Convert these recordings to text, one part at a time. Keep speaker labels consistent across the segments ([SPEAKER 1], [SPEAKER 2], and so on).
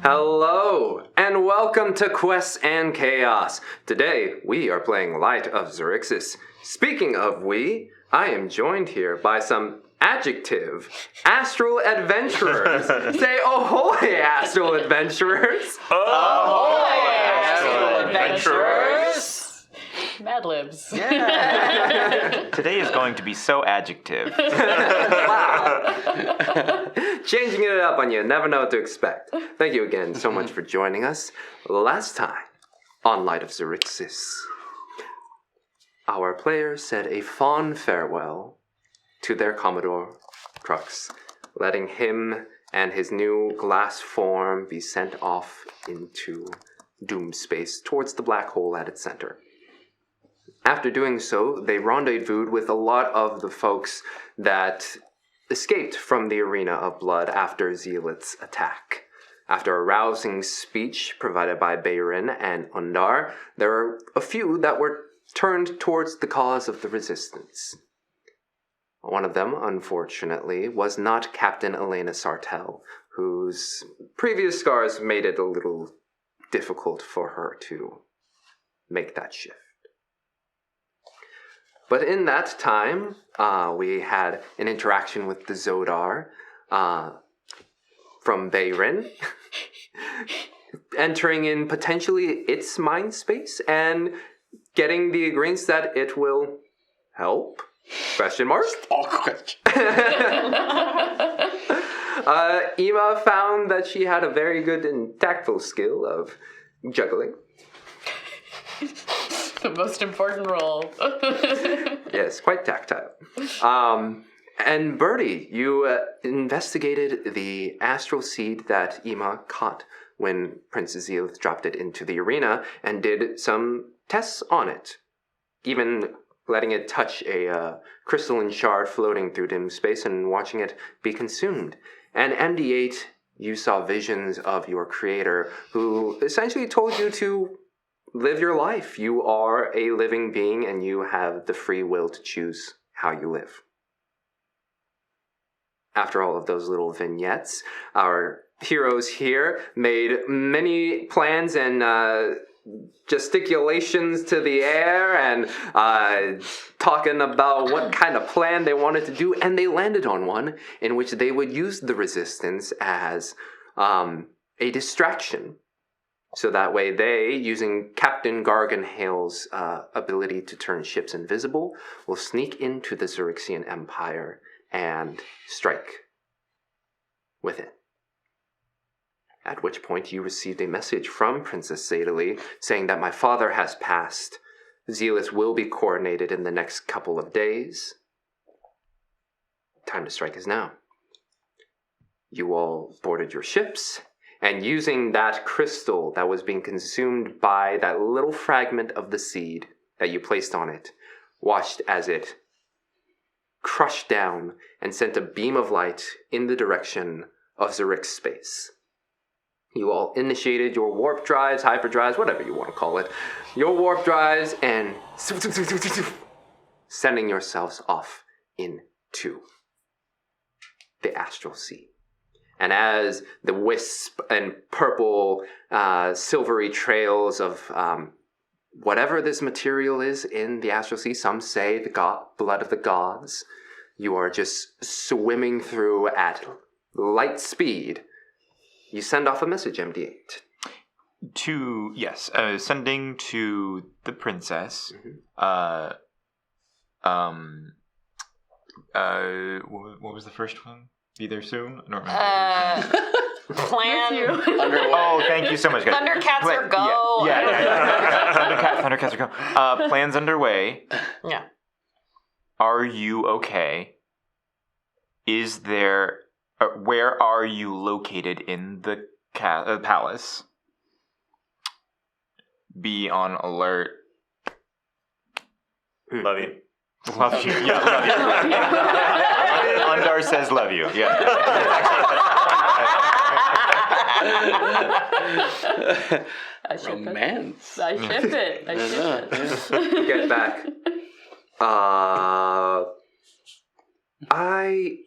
[SPEAKER 1] Hello, and welcome to Quests and Chaos. Today, we are playing Light of Xaryxis. Speaking of we, I am joined here by some adjective astral adventurers. Say ahoy, astral adventurers!
[SPEAKER 2] Ahoy, astral adventurers!
[SPEAKER 3] Mad Libs.
[SPEAKER 2] Yeah.
[SPEAKER 4] Today is going to be so adjective.
[SPEAKER 1] Wow. Changing it up on you, never know what to expect. Thank you again so much for joining us. Last time on Light of Xaryxis, our players said a fond farewell to their Commodore Crux, letting him and his new glass form be sent off into doom space towards the black hole at its center. After doing so, they rendezvoused with a lot of the folks that escaped from the Arena of Blood after Xeleth's attack. After a rousing speech provided by Bayrin and Undar, there were a few that were turned towards the cause of the resistance. One of them, unfortunately, was not Captain Elena Sartell, whose previous scars made it a little difficult for her to make that shift. But in that time, we had an interaction with the Zodar from Bayrin, entering in potentially its mind space and getting the agreement that it will help? Question mark?
[SPEAKER 2] All question.
[SPEAKER 1] Ema found that she had a very good and tactful skill of juggling.
[SPEAKER 3] The most important role.
[SPEAKER 1] Yes, quite tactile. And Birdie, you investigated the astral seed that Ema caught when Princess Xeleth dropped it into the arena and did some tests on it, even letting it touch a crystalline shard floating through dim space and watching it be consumed. And MD8, you saw visions of your creator, who essentially told you to live your life. You are a living being and you have the free will to choose how you live. After all of those little vignettes, our heroes here made many plans and gesticulations to the air and talking about what kind of plan they wanted to do, and they landed on one in which they would use the resistance as a distraction. So that way they, using Captain Garganhale's ability to turn ships invisible, will sneak into the Xaryxian Empire and strike with it. At which point you received a message from Princess Zedali saying that my father has passed. Xeleth will be coronated in the next couple of days. Time to strike is now. You all boarded your ships, and using that crystal that was being consumed by that little fragment of the seed that you placed on it, watched as it crushed down and sent a beam of light in the direction of Xaryx space. You all initiated your warp drives, hyperdrives, whatever you want to call it, your warp drives, and sending yourselves off into the astral sea. And as the wisp and purple, silvery trails of whatever this material is in the astral sea, some say the blood of the gods, you are just swimming through at light speed. You send off a message, MD8.
[SPEAKER 4] Sending to the princess.
[SPEAKER 1] Mm-hmm.
[SPEAKER 4] What was the first one? Be there soon? I don't remember.
[SPEAKER 3] Plan.
[SPEAKER 4] Oh, thank you so much, guys.
[SPEAKER 3] Thundercats are go.
[SPEAKER 4] Yeah. Thundercats are go. Plans underway.
[SPEAKER 3] Yeah.
[SPEAKER 4] Are you okay? Is there... where are you located in the palace? Be on alert.
[SPEAKER 2] Love you.
[SPEAKER 4] Love you. Yeah, love you. Undar says love you. Yeah.
[SPEAKER 2] Romance.
[SPEAKER 3] I ship it.
[SPEAKER 1] Get back. I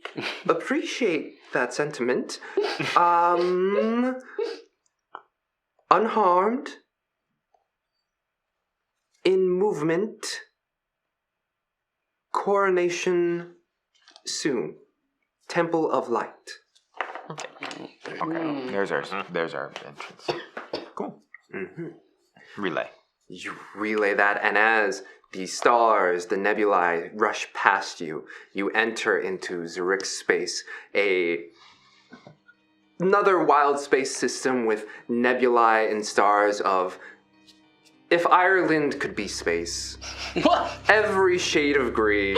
[SPEAKER 1] appreciate that sentiment. unharmed, in movement, coronation soon. Temple of Light.
[SPEAKER 4] Okay. There's our entrance. Cool.
[SPEAKER 1] Mm-hmm.
[SPEAKER 4] Relay.
[SPEAKER 1] You relay that, and as the stars, the nebulae rush past you, you enter into Xaryxis space, another wild space system with nebulae and stars of, if Ireland could be space, every shade of green,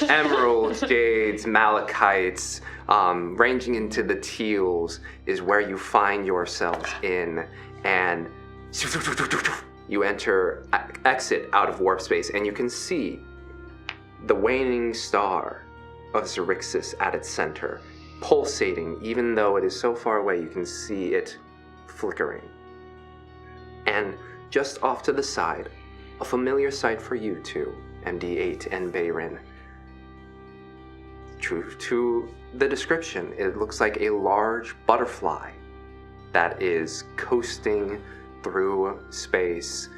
[SPEAKER 1] emeralds, jades, malachites, ranging into the teals is where you find yourselves in, and you exit out of warp space, and you can see the waning star of Xaryxis at its center, pulsating. Even though it is so far away, you can see it flickering. And just off to the side, a familiar sight for you two, MD8 and Bayrin. True to the description, it looks like a large butterfly that is coasting through space,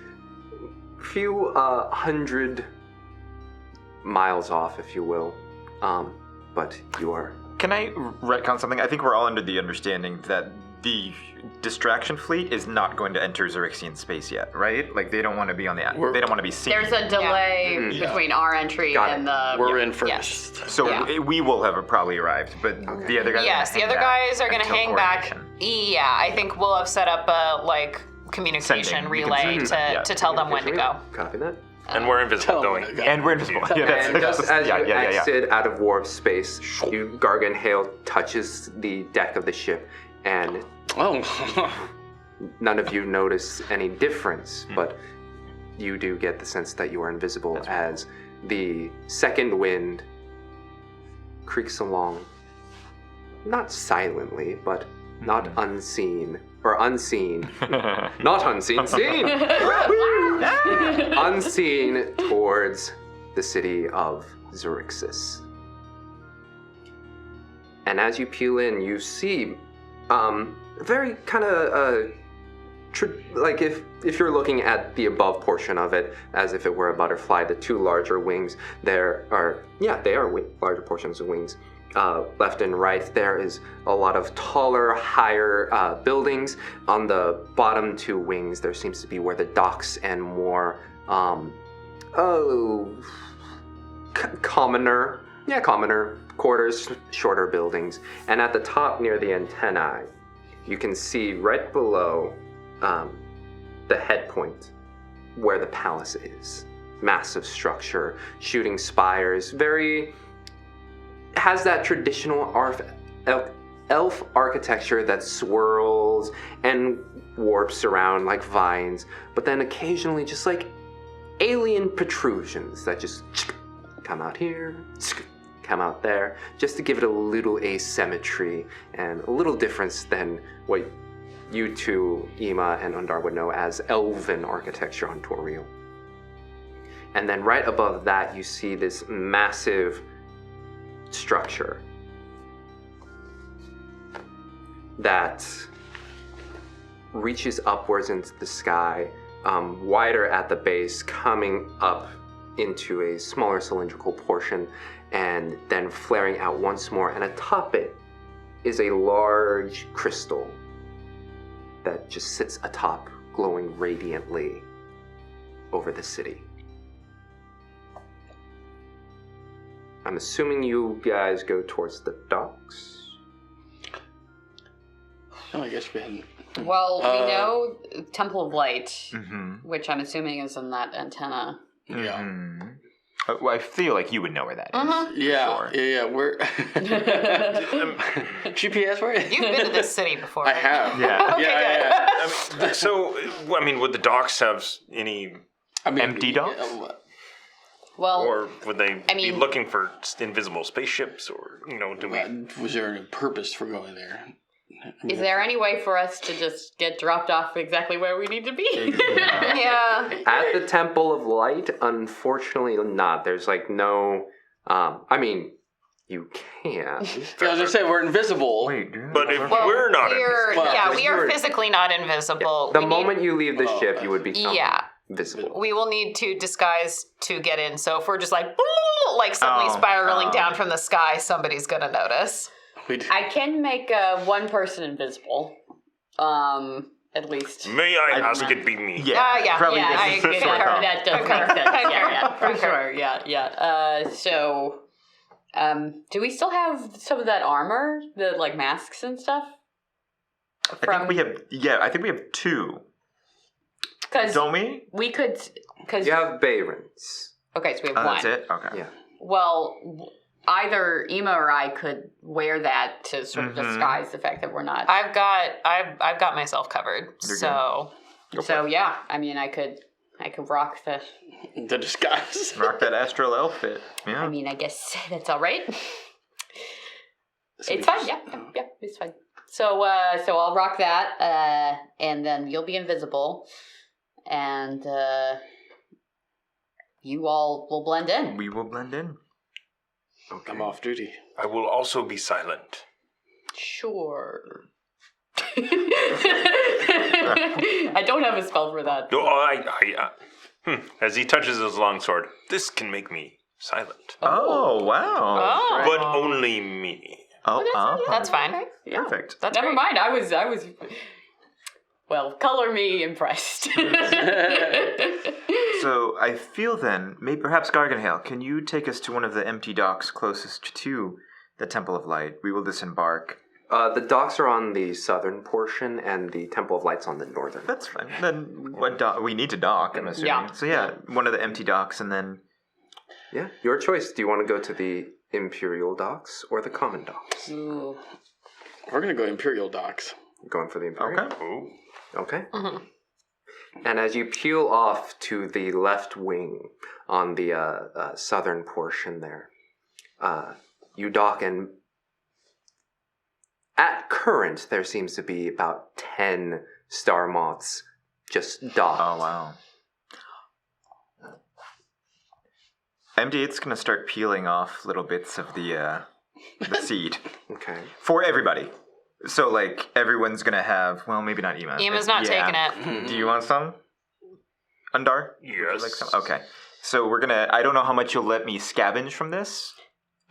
[SPEAKER 1] a few 100 miles off, if you will. But you are...
[SPEAKER 4] Can I retcon something? I think we're all under the understanding that the distraction fleet is not going to enter Xaryxian space yet, right? Like, they don't want to be on the... They don't want to be seen.
[SPEAKER 3] There's a delay between our entry and the...
[SPEAKER 5] We're in first.
[SPEAKER 3] Yes.
[SPEAKER 4] So we will have probably arrived, but the other guys...
[SPEAKER 6] Yes, the other guys are going to hang back. Yeah, I think we'll have set up a, communication relay to tell them when to go.
[SPEAKER 1] Copy that.
[SPEAKER 7] And we're invisible going.
[SPEAKER 4] And we're invisible.
[SPEAKER 1] And just as you exit out of warp space, Gargan Hale touches the deck of the ship, and none of you notice any difference, but you do get the sense that you are invisible as the second wind creaks along, not silently, but not unseen. Or unseen. Not unseen, seen! Unseen towards the city of Xaryxis. And as you peel in, you see very kind of like if you're looking at the above portion of it as if it were a butterfly, the two larger wings there are, they are larger portions of wings. Left and right, there is a lot of taller, higher buildings. On the bottom two wings, there seems to be where the docks and more commoner quarters, shorter buildings. And at the top near the antennae, you can see right below the head point where the palace is. Massive structure, shooting spires, has that traditional elf architecture that swirls and warps around like vines, but then occasionally just like alien protrusions that just come out here, come out there, just to give it a little asymmetry and a little difference than what you two, Ema and Undar, would know as elven architecture on Toril. And then right above that, you see this massive structure that reaches upwards into the sky, wider at the base, coming up into a smaller cylindrical portion, and then flaring out once more. And atop it is a large crystal that just sits atop, glowing radiantly over the city. I'm assuming you guys go towards the docks.
[SPEAKER 5] Oh, I guess we hadn't.
[SPEAKER 3] Well, we know Temple of Light, which I'm assuming is in that antenna.
[SPEAKER 5] Yeah.
[SPEAKER 4] Well, I feel like you would know where that is.
[SPEAKER 5] Yeah,
[SPEAKER 4] Sure.
[SPEAKER 5] yeah, we're... GPS, where?
[SPEAKER 6] You've been to this city before.
[SPEAKER 5] I have.
[SPEAKER 4] Yeah.
[SPEAKER 5] Yeah.
[SPEAKER 7] So, would the docks have any
[SPEAKER 4] empty docks?
[SPEAKER 3] Well,
[SPEAKER 7] or would they
[SPEAKER 3] I
[SPEAKER 7] be
[SPEAKER 3] mean-
[SPEAKER 7] looking for invisible spaceships, or do we?
[SPEAKER 5] Was there any purpose for going there?
[SPEAKER 3] is there any way for us to just get dropped off exactly where we need to be?
[SPEAKER 6] Yeah.
[SPEAKER 1] At the Temple of Light, unfortunately not. There's no, You can.
[SPEAKER 5] I was gonna say we're invisible.
[SPEAKER 4] Wait,
[SPEAKER 7] But if we're not invisible.
[SPEAKER 6] we are physically not invisible.
[SPEAKER 1] The
[SPEAKER 6] We
[SPEAKER 1] moment you leave the ship, you would become
[SPEAKER 6] Yeah.
[SPEAKER 1] visible.
[SPEAKER 6] we will need to disguise to get in. So if we're just like suddenly spiraling down from the sky, somebody's gonna notice.
[SPEAKER 3] I can make one person invisible. At least.
[SPEAKER 7] May I ask it be me?
[SPEAKER 6] Yeah.
[SPEAKER 4] Probably
[SPEAKER 3] Yeah, I
[SPEAKER 4] this is
[SPEAKER 3] concur.
[SPEAKER 4] short term.
[SPEAKER 3] That does make sense. Yeah, for sure. Yeah. So, do we still have some of that armor, the like masks and stuff?
[SPEAKER 4] I think we have. Yeah, I think we have 2.
[SPEAKER 3] Because
[SPEAKER 4] Don't we?
[SPEAKER 3] we could. Because
[SPEAKER 1] You have Bayrons.
[SPEAKER 3] okay, so we have one.
[SPEAKER 4] That's it. Okay.
[SPEAKER 1] Yeah.
[SPEAKER 3] Well, either Ema or I could wear that to sort of disguise the fact that we're not.
[SPEAKER 6] I've got myself covered.
[SPEAKER 4] You're
[SPEAKER 6] so
[SPEAKER 3] So yeah, I mean, I could rock
[SPEAKER 5] The disguise.
[SPEAKER 4] Rock that astral outfit. Yeah.
[SPEAKER 3] I mean, I guess that's all right.
[SPEAKER 5] So
[SPEAKER 3] It's fine. Yeah, it's fine. So I'll rock that, and then you'll be invisible, and you all will blend in.
[SPEAKER 4] We will blend in.
[SPEAKER 1] Okay.
[SPEAKER 5] I'm off duty.
[SPEAKER 7] I will also be silent.
[SPEAKER 3] Sure. I don't have a spell for that.
[SPEAKER 7] No, as he touches his longsword, this can make me silent.
[SPEAKER 4] Oh, wow.
[SPEAKER 6] Oh.
[SPEAKER 7] But only me.
[SPEAKER 6] that's fine.
[SPEAKER 3] Yeah.
[SPEAKER 4] Perfect.
[SPEAKER 6] That's
[SPEAKER 3] Never
[SPEAKER 6] great.
[SPEAKER 3] mind. I was. Well, color me impressed.
[SPEAKER 4] So I feel then, maybe perhaps Garganhale, can you take us to one of the empty docks closest to the Temple of Light? We will disembark.
[SPEAKER 1] The docks are on the southern portion, and the Temple of Light's on the northern.
[SPEAKER 4] That's fine. Then we need to dock, I'm assuming.
[SPEAKER 3] Yeah.
[SPEAKER 4] So yeah, one of the empty docks, and then
[SPEAKER 1] Yeah, your choice. Do you want to go to the Imperial docks or the Common docks?
[SPEAKER 3] Ooh.
[SPEAKER 5] We're gonna go Imperial docks.
[SPEAKER 1] Going for the Imperial.
[SPEAKER 4] okay.
[SPEAKER 7] Ooh.
[SPEAKER 1] Okay. And as you peel off to the left wing on the southern portion there, you dock, and at current there seems to be about 10 star moths just docked.
[SPEAKER 4] Oh wow. MD8's gonna start peeling off little bits of the seed
[SPEAKER 1] Okay.
[SPEAKER 4] for everybody. So like everyone's gonna have, well, maybe not Ema.
[SPEAKER 6] Ema's not taking it.
[SPEAKER 4] Do you want some? Undar? Would you
[SPEAKER 7] Yes.
[SPEAKER 4] like some? Okay. So we're gonna, I don't know how much you'll let me scavenge from this.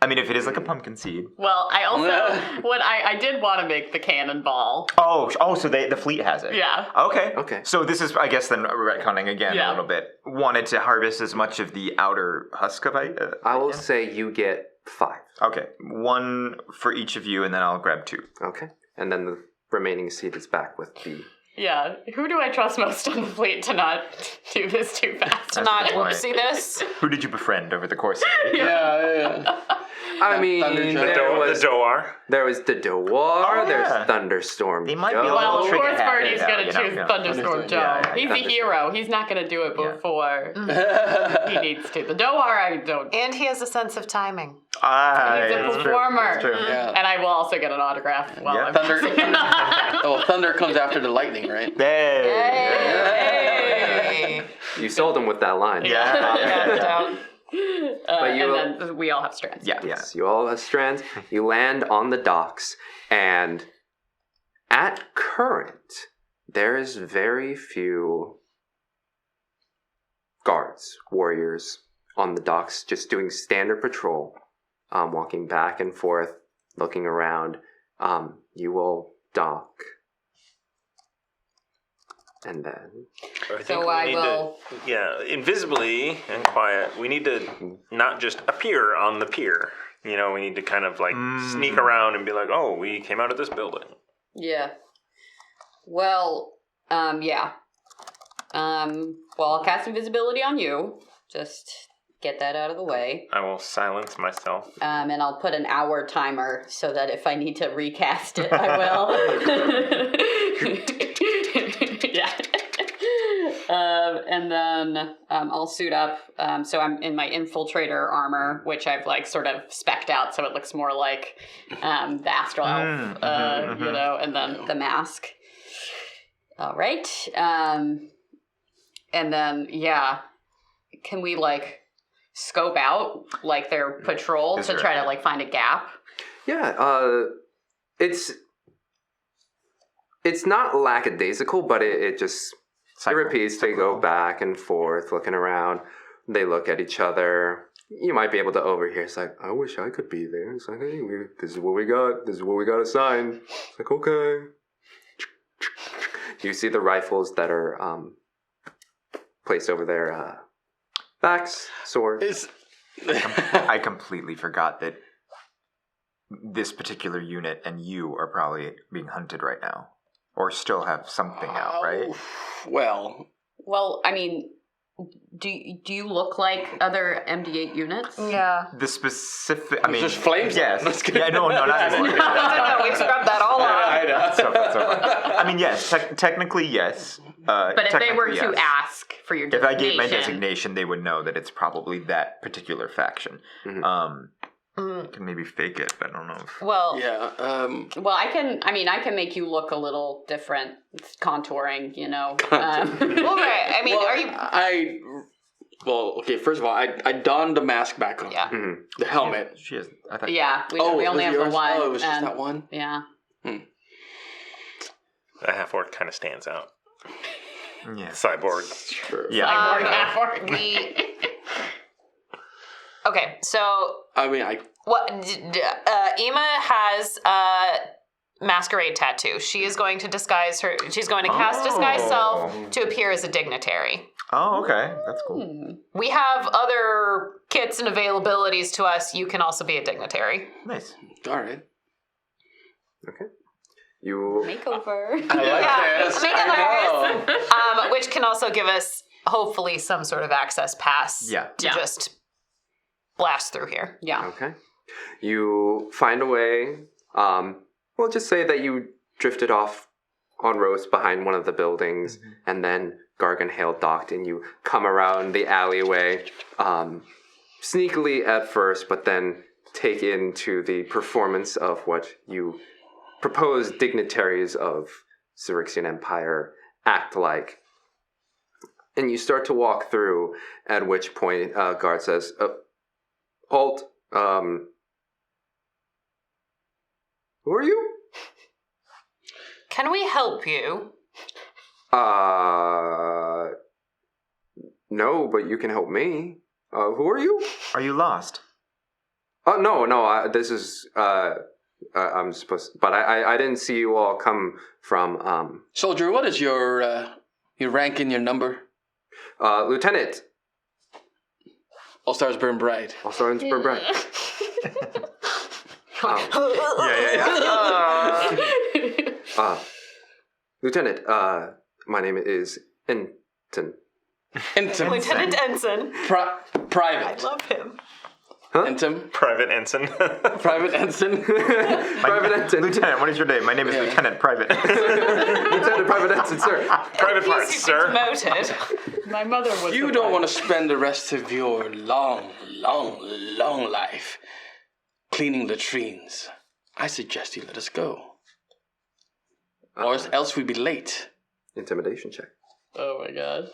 [SPEAKER 4] I mean, if it is like a pumpkin seed.
[SPEAKER 3] Well, I also I did want to make the cannonball.
[SPEAKER 4] Oh, so the fleet has it.
[SPEAKER 3] Yeah.
[SPEAKER 4] Okay.
[SPEAKER 1] Okay.
[SPEAKER 4] So this is, I guess, then retconning again
[SPEAKER 3] Yeah.
[SPEAKER 4] a little bit. Wanted to harvest as much of the outer husk of it.
[SPEAKER 1] I will say you get 5.
[SPEAKER 4] Okay. 1 for each of you, and then I'll grab 2.
[SPEAKER 1] Okay. And then the remaining seed is back with the...
[SPEAKER 3] Yeah. Who do I trust most on the fleet to not do this too fast?
[SPEAKER 6] To not
[SPEAKER 4] a good point.
[SPEAKER 6] whoopsie this.
[SPEAKER 4] Who did you befriend over the course of the
[SPEAKER 5] Yeah.
[SPEAKER 1] I mean,
[SPEAKER 5] Thunderjaw.
[SPEAKER 7] The Doar.
[SPEAKER 1] there was the Doar,
[SPEAKER 4] Oh,
[SPEAKER 1] there's
[SPEAKER 4] yeah.
[SPEAKER 1] Thunderstorm
[SPEAKER 4] They might be
[SPEAKER 1] Joe.
[SPEAKER 4] a little
[SPEAKER 3] Well, of
[SPEAKER 4] tricky
[SPEAKER 3] course,
[SPEAKER 4] hat,
[SPEAKER 3] Bernie's
[SPEAKER 4] yeah,
[SPEAKER 3] gonna
[SPEAKER 4] you know,
[SPEAKER 3] choose
[SPEAKER 4] yeah.
[SPEAKER 3] Thunderstorm Joe.
[SPEAKER 4] Yeah,
[SPEAKER 3] He's a
[SPEAKER 1] Thunderstorm.
[SPEAKER 3] hero. He's not gonna do it
[SPEAKER 4] Yeah.
[SPEAKER 3] before he needs to. The Doar, I don't.
[SPEAKER 6] And he has a sense of timing.
[SPEAKER 3] He's a
[SPEAKER 4] That's true.
[SPEAKER 3] performer.
[SPEAKER 4] That's true.
[SPEAKER 5] Yeah.
[SPEAKER 3] And I will also get an autograph while
[SPEAKER 4] Yeah.
[SPEAKER 3] I'm
[SPEAKER 5] Thunder comes after the lightning, right?
[SPEAKER 6] Hey.
[SPEAKER 1] You sold him with that line.
[SPEAKER 4] Yeah.
[SPEAKER 6] No doubt.
[SPEAKER 1] But you
[SPEAKER 3] and then we all have strands.
[SPEAKER 4] Yeah.
[SPEAKER 1] Yes, you all have strands. You land on the docks, and at current, there is very few guards, warriors on the docks, just doing standard patrol, walking back and forth, looking around. You will dock, and then
[SPEAKER 3] So I will.
[SPEAKER 7] Invisibly and quiet, we need to not just appear on the pier. You know, we need to kind of like sneak around and be like, oh, we came out of this building.
[SPEAKER 3] Yeah. Well, yeah. Well, I'll cast invisibility on you. Just get that out of the way.
[SPEAKER 7] I will silence myself.
[SPEAKER 3] And I'll put an hour timer so that if I need to recast it, I will. Yeah. And then I'll suit up. So I'm in my infiltrator armor, which I've like sort of specced out so it looks more like the astral elf, you know, and then the mask. All right. And then, yeah, can we like scope out like their patrol
[SPEAKER 4] Is
[SPEAKER 3] to
[SPEAKER 4] there
[SPEAKER 3] try
[SPEAKER 4] any-
[SPEAKER 3] to like find a gap?
[SPEAKER 1] Yeah, it's not lackadaisical, but it just it repeats. They go back and forth, looking around. They look at each other. You might be able to overhear. It's like, I wish I could be there. It's like, hey, this is what we got. This is what we got assigned. It's like, okay. You see the rifles that are placed over their backs, swords.
[SPEAKER 4] I completely forgot that this particular unit and you are probably being hunted right now. Or still have something out, right?
[SPEAKER 5] Well,
[SPEAKER 3] I mean, do you look like other MD8 units?
[SPEAKER 6] Yeah.
[SPEAKER 4] The specific... I mean...
[SPEAKER 5] just flames?
[SPEAKER 4] Yes.
[SPEAKER 5] Let's get-
[SPEAKER 4] Yeah, no, not anymore.
[SPEAKER 6] No, we've scrubbed that all off.
[SPEAKER 5] I know.
[SPEAKER 4] That's fine. I mean, yes, technically, yes.
[SPEAKER 3] But if they were
[SPEAKER 4] technically,
[SPEAKER 3] to
[SPEAKER 4] yes.
[SPEAKER 3] ask for your
[SPEAKER 4] If
[SPEAKER 3] designation,
[SPEAKER 4] I gave my designation, they would know that it's probably that particular faction. Can maybe fake it, but I don't know if...
[SPEAKER 6] Well,
[SPEAKER 5] Yeah.
[SPEAKER 3] well, I can make you look a little different, contouring, you know.
[SPEAKER 6] well, right. I mean,
[SPEAKER 5] Well,
[SPEAKER 6] are you?
[SPEAKER 5] Well, okay. First of all, I donned the mask back on.
[SPEAKER 6] Yeah.
[SPEAKER 5] The helmet.
[SPEAKER 4] She is... I thought...
[SPEAKER 3] Yeah, we only
[SPEAKER 5] was
[SPEAKER 3] have
[SPEAKER 5] yours?
[SPEAKER 3] the one.
[SPEAKER 5] Oh, it was just
[SPEAKER 3] and-
[SPEAKER 5] that one.
[SPEAKER 3] Yeah.
[SPEAKER 7] The half orc kind of stands out.
[SPEAKER 4] Yes.
[SPEAKER 7] Cyborg.
[SPEAKER 5] Sure.
[SPEAKER 4] Yeah.
[SPEAKER 6] Okay, so
[SPEAKER 5] I mean,
[SPEAKER 6] what? Ema has a masquerade tattoo. She is going to disguise her. She's going to cast disguise self to appear as a dignitary.
[SPEAKER 4] Oh, okay. That's cool.
[SPEAKER 6] We have other kits and availabilities to us. You can also be a dignitary.
[SPEAKER 4] Nice.
[SPEAKER 5] all right.
[SPEAKER 1] Okay. You
[SPEAKER 3] Makeover.
[SPEAKER 5] Yes, I know.
[SPEAKER 6] Which can also give us hopefully some sort of access pass.
[SPEAKER 4] Yeah.
[SPEAKER 6] To just blast through here.
[SPEAKER 3] Yeah.
[SPEAKER 1] okay? You find a way. We'll just say that you drifted off on roast behind one of the buildings, and then Garganhail docked, and you come around the alleyway, sneakily at first, but then take into the performance of what you proposed dignitaries of Xaryxian Empire act like. And you start to walk through, at which point guard says, halt, who are you?
[SPEAKER 6] Can we help you?
[SPEAKER 1] No, but you can help me. Who are you?
[SPEAKER 4] Are you lost?
[SPEAKER 1] No, this is, I'm supposed, but I didn't see you all come from,
[SPEAKER 5] Soldier, what is your rank and your number?
[SPEAKER 1] Lieutenant.
[SPEAKER 5] All stars burn bright.
[SPEAKER 1] Also in Super Bright. Lieutenant, my name is Enton.
[SPEAKER 5] Ensign.
[SPEAKER 6] Lieutenant Ensign.
[SPEAKER 5] Private.
[SPEAKER 6] I love him.
[SPEAKER 5] Ensign.
[SPEAKER 7] Private ensign.
[SPEAKER 5] Private Ensign.
[SPEAKER 1] Private Enton.
[SPEAKER 4] Lieutenant, what is your name? My name is Lieutenant Private.
[SPEAKER 1] Lieutenant Private Enton, sir.
[SPEAKER 7] Private parts,
[SPEAKER 6] He's
[SPEAKER 7] sir.
[SPEAKER 6] demoted.
[SPEAKER 3] My mother was.
[SPEAKER 5] You don't want to spend the rest of your long life cleaning latrines. I suggest you let us go. Or else we'd be late.
[SPEAKER 1] Intimidation check.
[SPEAKER 3] Oh my god.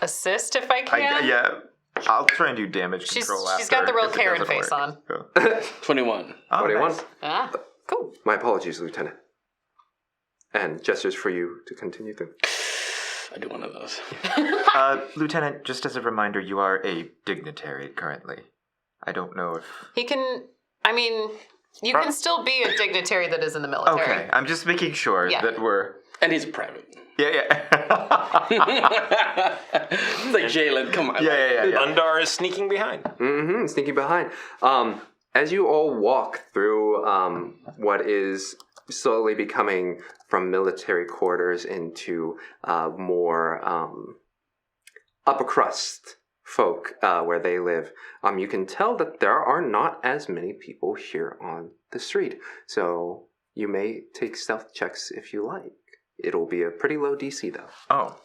[SPEAKER 6] Assist if I can.
[SPEAKER 4] Yeah. I'll try and do damage
[SPEAKER 6] She's
[SPEAKER 4] control after.
[SPEAKER 6] got the real
[SPEAKER 4] if it
[SPEAKER 6] Karen
[SPEAKER 4] doesn't
[SPEAKER 6] face
[SPEAKER 4] work.
[SPEAKER 6] on.
[SPEAKER 4] So-
[SPEAKER 5] 21.
[SPEAKER 4] Oh,
[SPEAKER 1] 21.
[SPEAKER 4] nice.
[SPEAKER 3] Ah.
[SPEAKER 6] Cool.
[SPEAKER 1] My apologies, Lieutenant. And gestures for you to continue through.
[SPEAKER 5] I do one of those.
[SPEAKER 4] Lieutenant, just as a reminder, you are a dignitary currently. I don't know if...
[SPEAKER 6] He can. I mean, you can still be a dignitary that is in the military.
[SPEAKER 4] Okay, I'm just making sure
[SPEAKER 6] Yeah.
[SPEAKER 4] that we're...
[SPEAKER 5] And he's private.
[SPEAKER 4] Yeah.
[SPEAKER 5] It's like Jalen, come on.
[SPEAKER 4] Yeah.
[SPEAKER 7] Undar is sneaking behind.
[SPEAKER 1] Mm-hmm, sneaking behind. As you all walk through what is slowly becoming from military quarters into more upper crust folk where they live, you can tell that there are not as many people here on the street. So you may take stealth checks if you like. It'll be a pretty low DC though.
[SPEAKER 4] Oh.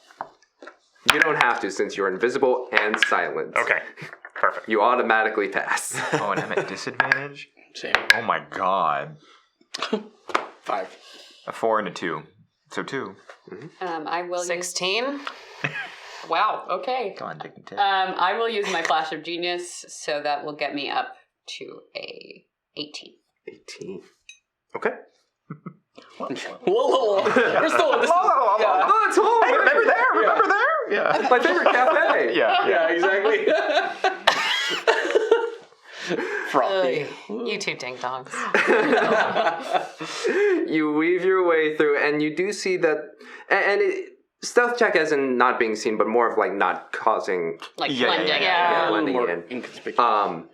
[SPEAKER 1] You don't have to since you're invisible and silent.
[SPEAKER 7] Okay, perfect.
[SPEAKER 1] You automatically pass.
[SPEAKER 4] Oh, and I'm at disadvantage?
[SPEAKER 5] Same.
[SPEAKER 4] Oh my god.
[SPEAKER 5] 5.
[SPEAKER 4] A 4 and a 2. So 2.
[SPEAKER 3] I will use...
[SPEAKER 6] 16.
[SPEAKER 3] Wow, okay.
[SPEAKER 4] Come on, Dignity.
[SPEAKER 3] I will use my Flash of Genius, so that will get me up to a 18.
[SPEAKER 1] 18. Okay.
[SPEAKER 5] Whoa. We're still in this.
[SPEAKER 4] Oh,
[SPEAKER 1] that's home.
[SPEAKER 4] hey, remember there? Yeah.
[SPEAKER 1] That's my favorite cafe.
[SPEAKER 5] Yeah, exactly. Frothy.
[SPEAKER 6] You two ding dongs.
[SPEAKER 1] You weave your way through, and you do see that, and stealth check as in not being seen, but more of like not causing,
[SPEAKER 3] Like
[SPEAKER 4] Yeah,
[SPEAKER 3] blending.
[SPEAKER 6] yeah.
[SPEAKER 1] blending
[SPEAKER 5] More
[SPEAKER 1] in.
[SPEAKER 5] inconspicuous.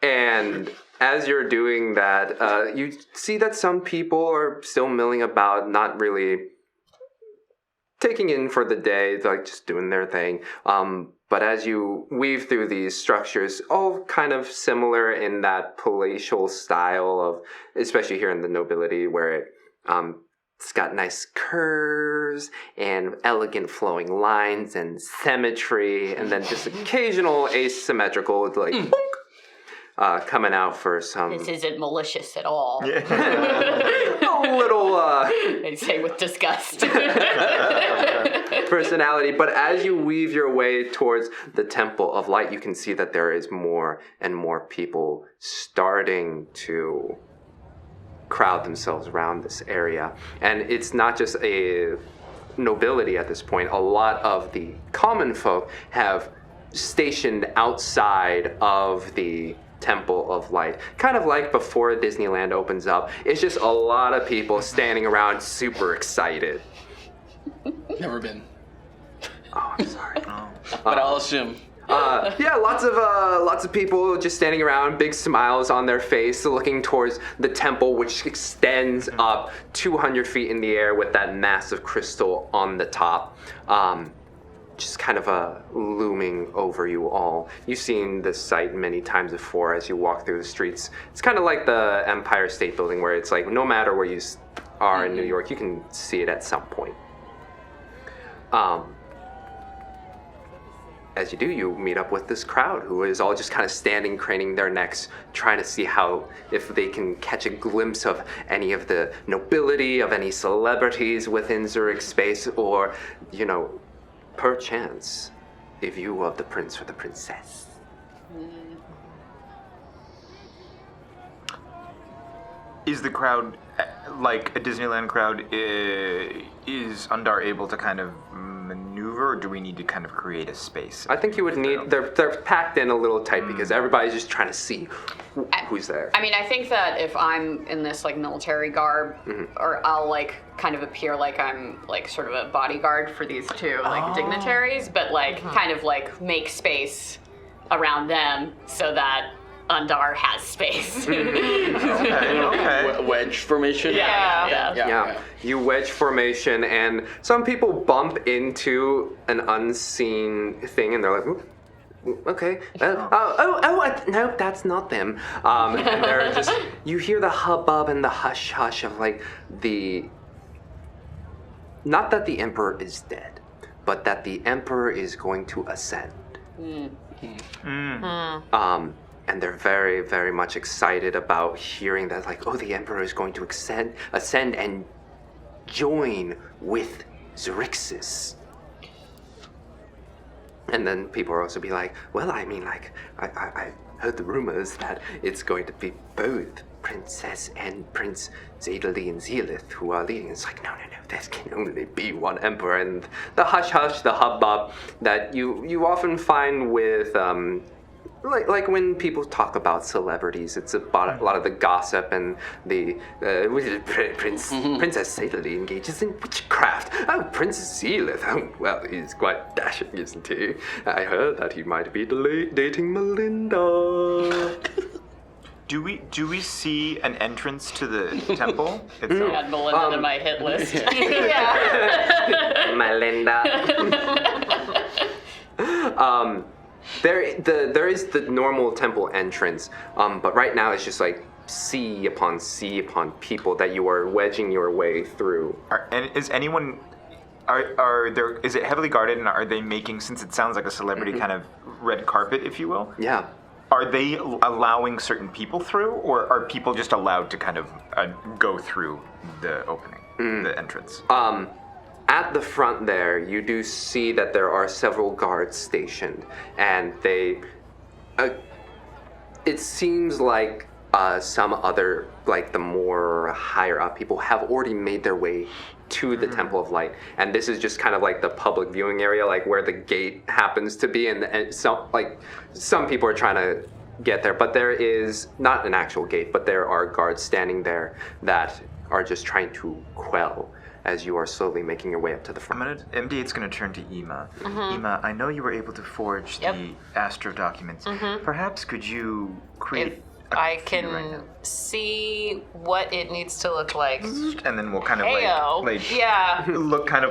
[SPEAKER 1] And as you're doing that, you see that some people are still milling about, not really taking in for the day, like just doing their thing. But as you weave through these structures, all kind of similar in that palatial style of, especially here in the nobility, where it's got nice curves and elegant flowing lines and symmetry, and then just occasional asymmetrical, like, bonk, coming out for some...
[SPEAKER 3] This isn't malicious at all.
[SPEAKER 1] a little
[SPEAKER 3] I say with disgust.
[SPEAKER 1] personality, but as you weave your way towards the Temple of Light, you can see that there is more and more people starting to crowd themselves around this area. And it's not just a nobility at this point. A lot of the common folk have stationed outside of the Temple of Light. Kind of like before Disneyland opens up. It's just a lot of people standing around super excited.
[SPEAKER 5] Never been.
[SPEAKER 1] Oh, I'm sorry.
[SPEAKER 5] But I'll assume.
[SPEAKER 1] Yeah, lots of people just standing around, big smiles on their face, looking towards the temple, which extends up 200 feet in the air with that massive crystal on the top. Just kind of looming over you all. You've seen this sight many times before as you walk through the streets. It's kind of like the Empire State Building, where it's like no matter where you are in New York, you can see it at some point. As you do, you meet up with this crowd who is all just kind of standing, craning their necks, trying to see if they can catch a glimpse of any of the nobility, of any celebrities within Zurich space, or, perchance, a view of the prince or the princess.
[SPEAKER 4] Is the crowd, like a Disneyland crowd, is Undar able to kind of maneuver, or do we need to kind of create a space?
[SPEAKER 1] I think you would need, they're packed in a little tight because everybody's just trying to see who's there.
[SPEAKER 3] I mean, I think that if I'm in this like military garb, or I'll like kind of appear like I'm like sort of a bodyguard for these two like dignitaries, but like kind of like make space around them so that Undar has space.
[SPEAKER 4] Okay.
[SPEAKER 5] Wedge formation?
[SPEAKER 1] Yeah. You wedge formation, and some people bump into an unseen thing, and they're like, "Oop, okay, nope, that's not them." And they're just, you hear the hubbub and the hush hush of like not that the Emperor is dead, but that the Emperor is going to ascend. And they're very, very much excited about hearing that, like, oh, the Emperor is going to ascend and join with Xaryxis. And then people will also be like, well, I mean, like, I heard the rumors that it's going to be both Princess and Prince Xavan and Xeleth who are leading. It's like, no, there can only be one Emperor. And the hush-hush, the hubbub that you often find with... Like when people talk about celebrities, it's about a lot of the gossip and the Princess Xeleth engages in witchcraft. Oh, Prince Xeleth, oh, well, he's quite dashing, isn't he? I heard that he might be dating Melinda.
[SPEAKER 4] Do we see an entrance to the temple
[SPEAKER 3] I
[SPEAKER 4] itself?
[SPEAKER 3] had Melinda in my hit list.
[SPEAKER 1] Melinda. There is the normal temple entrance, but right now it's just like sea upon people that you are wedging your way through.
[SPEAKER 4] Is it heavily guarded, and are they making, since it sounds like a celebrity kind of red carpet, if you will?
[SPEAKER 1] Yeah.
[SPEAKER 4] are they allowing certain people through, or are people just allowed to kind of go through the opening, the entrance?
[SPEAKER 1] At the front there, you do see that there are several guards stationed, and they. It seems like some other, like the more higher up people, have already made their way to the Temple of Light, and this is just kind of like the public viewing area, like where the gate happens to be, and some people are trying to get there, but there is not an actual gate, but there are guards standing there that are just trying to quell as you are slowly making your way up to the front.
[SPEAKER 4] MD8's going to turn to Ima. Ima, I know you were able to forge the Astro documents. Perhaps could you create
[SPEAKER 6] I
[SPEAKER 4] few
[SPEAKER 6] can
[SPEAKER 4] right now?
[SPEAKER 6] see what it needs to look like.
[SPEAKER 4] And then we'll kind of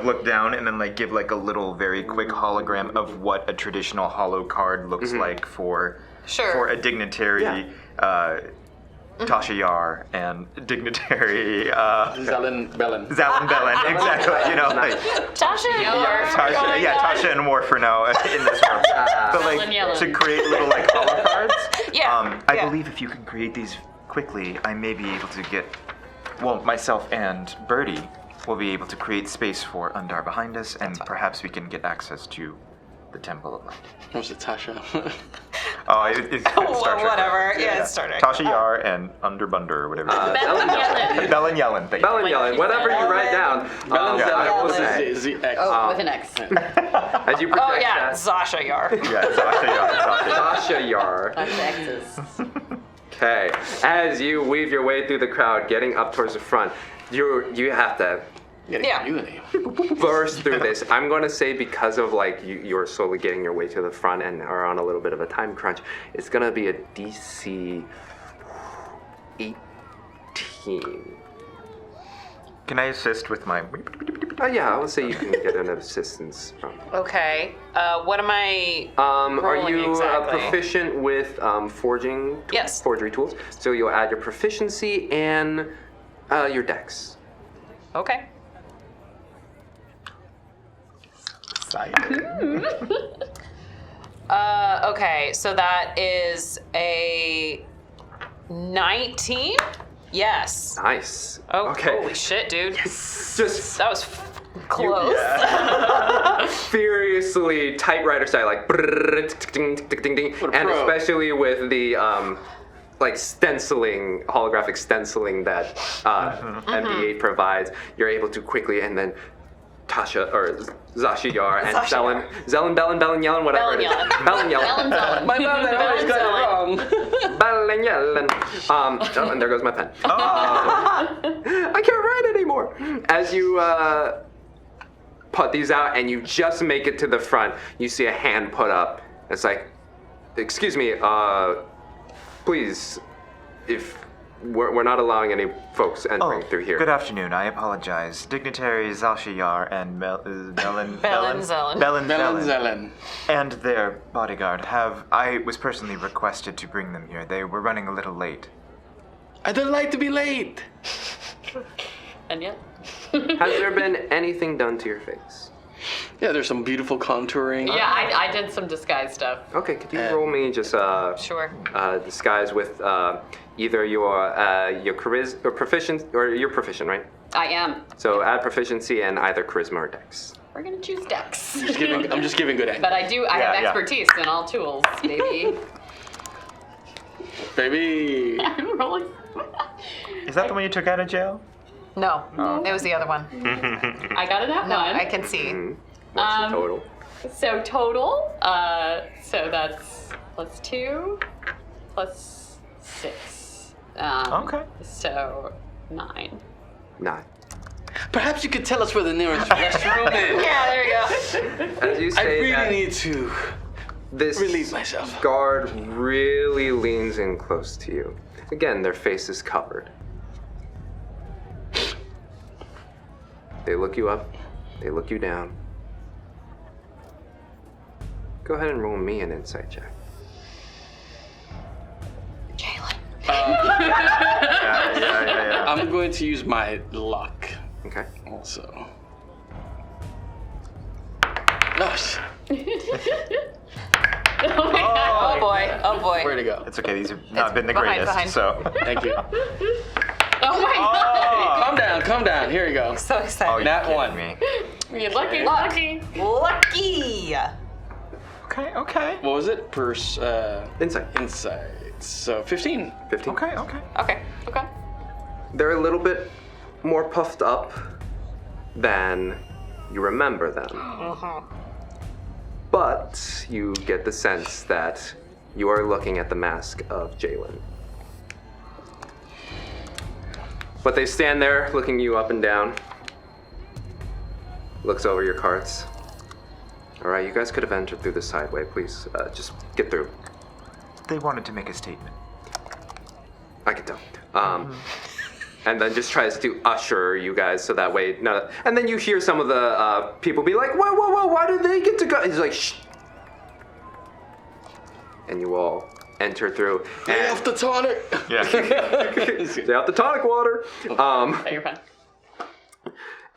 [SPEAKER 4] look down and then like give like a little very quick hologram of what a traditional holo card looks like for a dignitary. Tasha Yar and dignitary
[SPEAKER 5] Zelen Bellin.
[SPEAKER 4] Zelen Bellin, exactly. You know, like
[SPEAKER 6] Tasha Yar.
[SPEAKER 4] Tasha and War for now in this room. But like to create little like holo cards. I believe if you can create these quickly, I may be able to get. Well, myself and Birdie will be able to create space for Undar behind us, and perhaps we can get access to the Temple of Light.
[SPEAKER 5] What's it, Tasha?
[SPEAKER 4] It's Star Trek.
[SPEAKER 6] Whatever. Yeah, it's Star Trek.
[SPEAKER 4] Tasha Yar and Underbunder or whatever.
[SPEAKER 3] Bellin Yellin.
[SPEAKER 4] Bellin Yellin. Thank you.
[SPEAKER 1] Bellin Yellin, whatever you write down. I will say.
[SPEAKER 5] Z-X.
[SPEAKER 3] With an X.
[SPEAKER 1] As you project that,
[SPEAKER 6] Zasha Yar.
[SPEAKER 1] Tasha Yar.
[SPEAKER 3] Lots of X's.
[SPEAKER 1] Okay, as you weave your way through the crowd, getting up towards the front, you have to burst through this. I'm going to say because of like you're slowly getting your way to the front and are on a little bit of a time crunch, it's going to be a DC 18.
[SPEAKER 4] Can I assist with my?
[SPEAKER 1] Yeah, I would say you can get an assistance from.
[SPEAKER 6] Okay. What am I?
[SPEAKER 1] Are
[SPEAKER 6] rolling
[SPEAKER 1] you
[SPEAKER 6] exactly?
[SPEAKER 1] proficient with forging?
[SPEAKER 6] Yes.
[SPEAKER 1] Forgery tools. So you'll add your proficiency and your dex.
[SPEAKER 6] Okay. Okay, so that is a 19? Yes.
[SPEAKER 1] Nice.
[SPEAKER 6] Oh,
[SPEAKER 1] okay.
[SPEAKER 6] Holy shit, dude.
[SPEAKER 1] Just
[SPEAKER 6] That was close.
[SPEAKER 1] furiously typewriter style, like brrrr, tick, ding, tick, ding, ding, and
[SPEAKER 5] pro.
[SPEAKER 1] especially with the like stenciling, holographic stenciling that MD8 provides, you're able to quickly and then Tasha or Zashi Yar and Zelen Bellin Yellin, whatever it is. Bellin Yellin.
[SPEAKER 5] My mom always got it wrong.
[SPEAKER 1] Bellin Yellin. Oh, and there goes my pen. I can't write anymore. As you put these out and you just make it to the front, you see a hand put up. It's like, excuse me, please, if we're not allowing any folks entering through here.
[SPEAKER 4] Good afternoon. I apologize. Dignitary Zalshiyar and
[SPEAKER 6] Bellin
[SPEAKER 5] Zelen.
[SPEAKER 4] and their bodyguard I was personally requested to bring them here. They were running a little late.
[SPEAKER 5] I don't like to be late.
[SPEAKER 3] And yet.
[SPEAKER 1] Has there been anything done to your face?
[SPEAKER 5] Yeah, there's some beautiful contouring.
[SPEAKER 3] Yeah, I did some disguise stuff.
[SPEAKER 1] Okay, could you roll me just
[SPEAKER 6] Sure.
[SPEAKER 1] disguise with either your charisma or proficient, or you're proficient, right?
[SPEAKER 3] I am.
[SPEAKER 1] So add proficiency and either charisma or dex.
[SPEAKER 3] We're gonna choose Dex.
[SPEAKER 5] I'm just giving good aim.
[SPEAKER 3] But I have
[SPEAKER 4] Yeah.
[SPEAKER 3] expertise in all tools, baby.
[SPEAKER 5] Baby.
[SPEAKER 3] I'm rolling.
[SPEAKER 4] Is that the one you took out of jail?
[SPEAKER 6] No, it was the other one.
[SPEAKER 3] I got it at
[SPEAKER 6] No,
[SPEAKER 3] one.
[SPEAKER 6] I can see.
[SPEAKER 1] What's the total?
[SPEAKER 3] So total, so that's plus 2, plus 6.
[SPEAKER 4] Okay.
[SPEAKER 3] So 9.
[SPEAKER 1] 9.
[SPEAKER 5] Perhaps you could tell us where the nearest restroom is.
[SPEAKER 6] Yeah, there you go.
[SPEAKER 1] As you
[SPEAKER 5] I
[SPEAKER 1] say
[SPEAKER 5] really
[SPEAKER 1] that,
[SPEAKER 5] need to
[SPEAKER 1] this
[SPEAKER 5] relieve myself.
[SPEAKER 1] guard really leans in close to you. Again, their face is covered. They look you up. They look you down. Go ahead and roll me an insight check.
[SPEAKER 6] Jalen.
[SPEAKER 4] Yeah.
[SPEAKER 5] I'm going to use my luck
[SPEAKER 1] Okay.
[SPEAKER 5] also. Gosh.
[SPEAKER 6] Oh boy. Oh boy.
[SPEAKER 5] Where'd it go?
[SPEAKER 4] It's okay. These have not been the
[SPEAKER 6] behind,
[SPEAKER 4] greatest.
[SPEAKER 6] behind.
[SPEAKER 4] So.
[SPEAKER 5] Thank you.
[SPEAKER 3] Oh my god!
[SPEAKER 5] Calm down. Here you go.
[SPEAKER 6] So excited.
[SPEAKER 5] Nat one.
[SPEAKER 4] Me.
[SPEAKER 3] You're lucky. Lucky.
[SPEAKER 6] Lucky.
[SPEAKER 4] Okay.
[SPEAKER 5] What was it?
[SPEAKER 1] Insight.
[SPEAKER 5] Insight. So 15.
[SPEAKER 1] 15.
[SPEAKER 4] Okay.
[SPEAKER 6] Okay.
[SPEAKER 3] Okay.
[SPEAKER 1] They're a little bit more puffed up than you remember them. But you get the sense that you are looking at the mask of Jalen. But they stand there looking you up and down. Looks over your cards. All right, you guys could have entered through the side way. Please, just get through.
[SPEAKER 4] They wanted to make a statement.
[SPEAKER 1] I can tell. And then just tries to usher you guys so that way. No, and then you hear some of the people be like, "Whoa! Why did they get to go?" He's like, "Shh." And you all enter through.
[SPEAKER 5] Lay off the tonic.
[SPEAKER 4] Yeah.
[SPEAKER 1] Stay out the tonic water.
[SPEAKER 3] Oh, you're fine.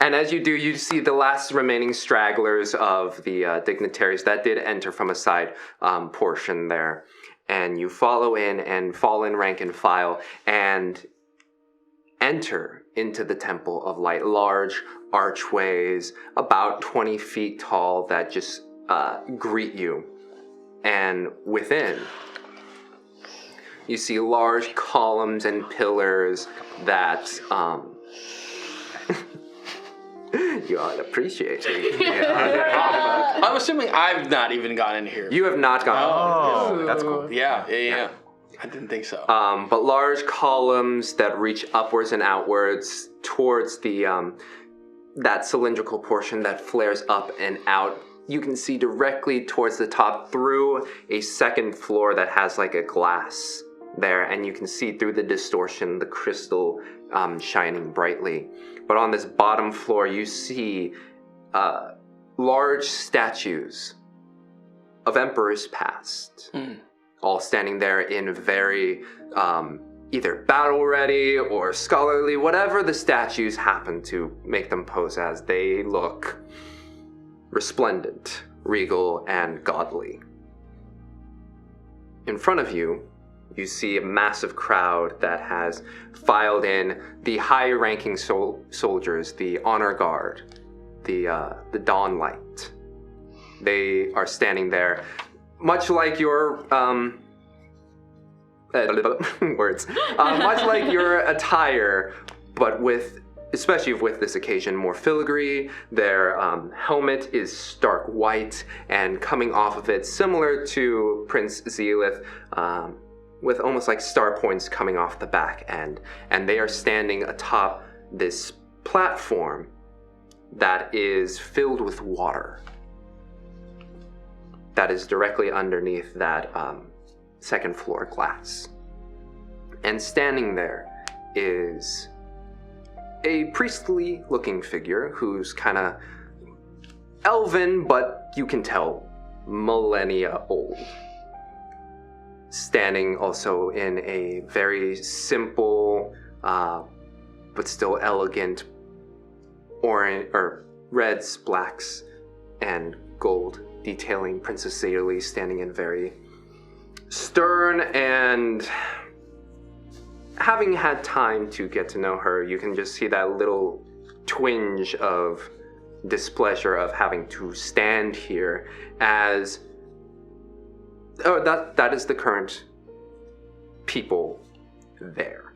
[SPEAKER 1] And as you do, you see the last remaining stragglers of the dignitaries that did enter from a side portion there. And you follow in and fall in rank and file and enter into the Temple of Light. Large archways, about 20 feet tall, that just greet you. And within, you see large columns and pillars that you ought to appreciate.
[SPEAKER 5] I'm assuming I've not even gone in here.
[SPEAKER 1] You have not gone.
[SPEAKER 4] Oh, that's cool.
[SPEAKER 5] Yeah. I didn't think so.
[SPEAKER 1] But large columns that reach upwards and outwards towards the that cylindrical portion that flares up and out. You can see directly towards the top through a second floor that has like a glass there, and you can see through the distortion, the crystal shining brightly. But on this bottom floor, you see large statues of emperors past, all standing there in very either battle ready or scholarly, whatever the statues happen to make them pose as. They look resplendent, regal, and godly. In front of you, you see a massive crowd that has filed in the high-ranking soldiers, the honor guard, the Dawn Light. They are standing there, much like your much like your attire, but with, especially with this occasion, more filigree. Their helmet is stark white, and coming off of it, similar to Prince Xeleth, with almost like star points coming off the back end. And they are standing atop this platform that is filled with water. That is directly underneath that second floor glass. And standing there is a priestly looking figure who's kind of elven, but you can tell millennia old. Standing also in a very simple but still elegant orange or reds, blacks, and gold detailing. Princess Xaryxis standing in very stern, and having had time to get to know her, you can just see that little twinge of displeasure of having to stand here as that is the current people there.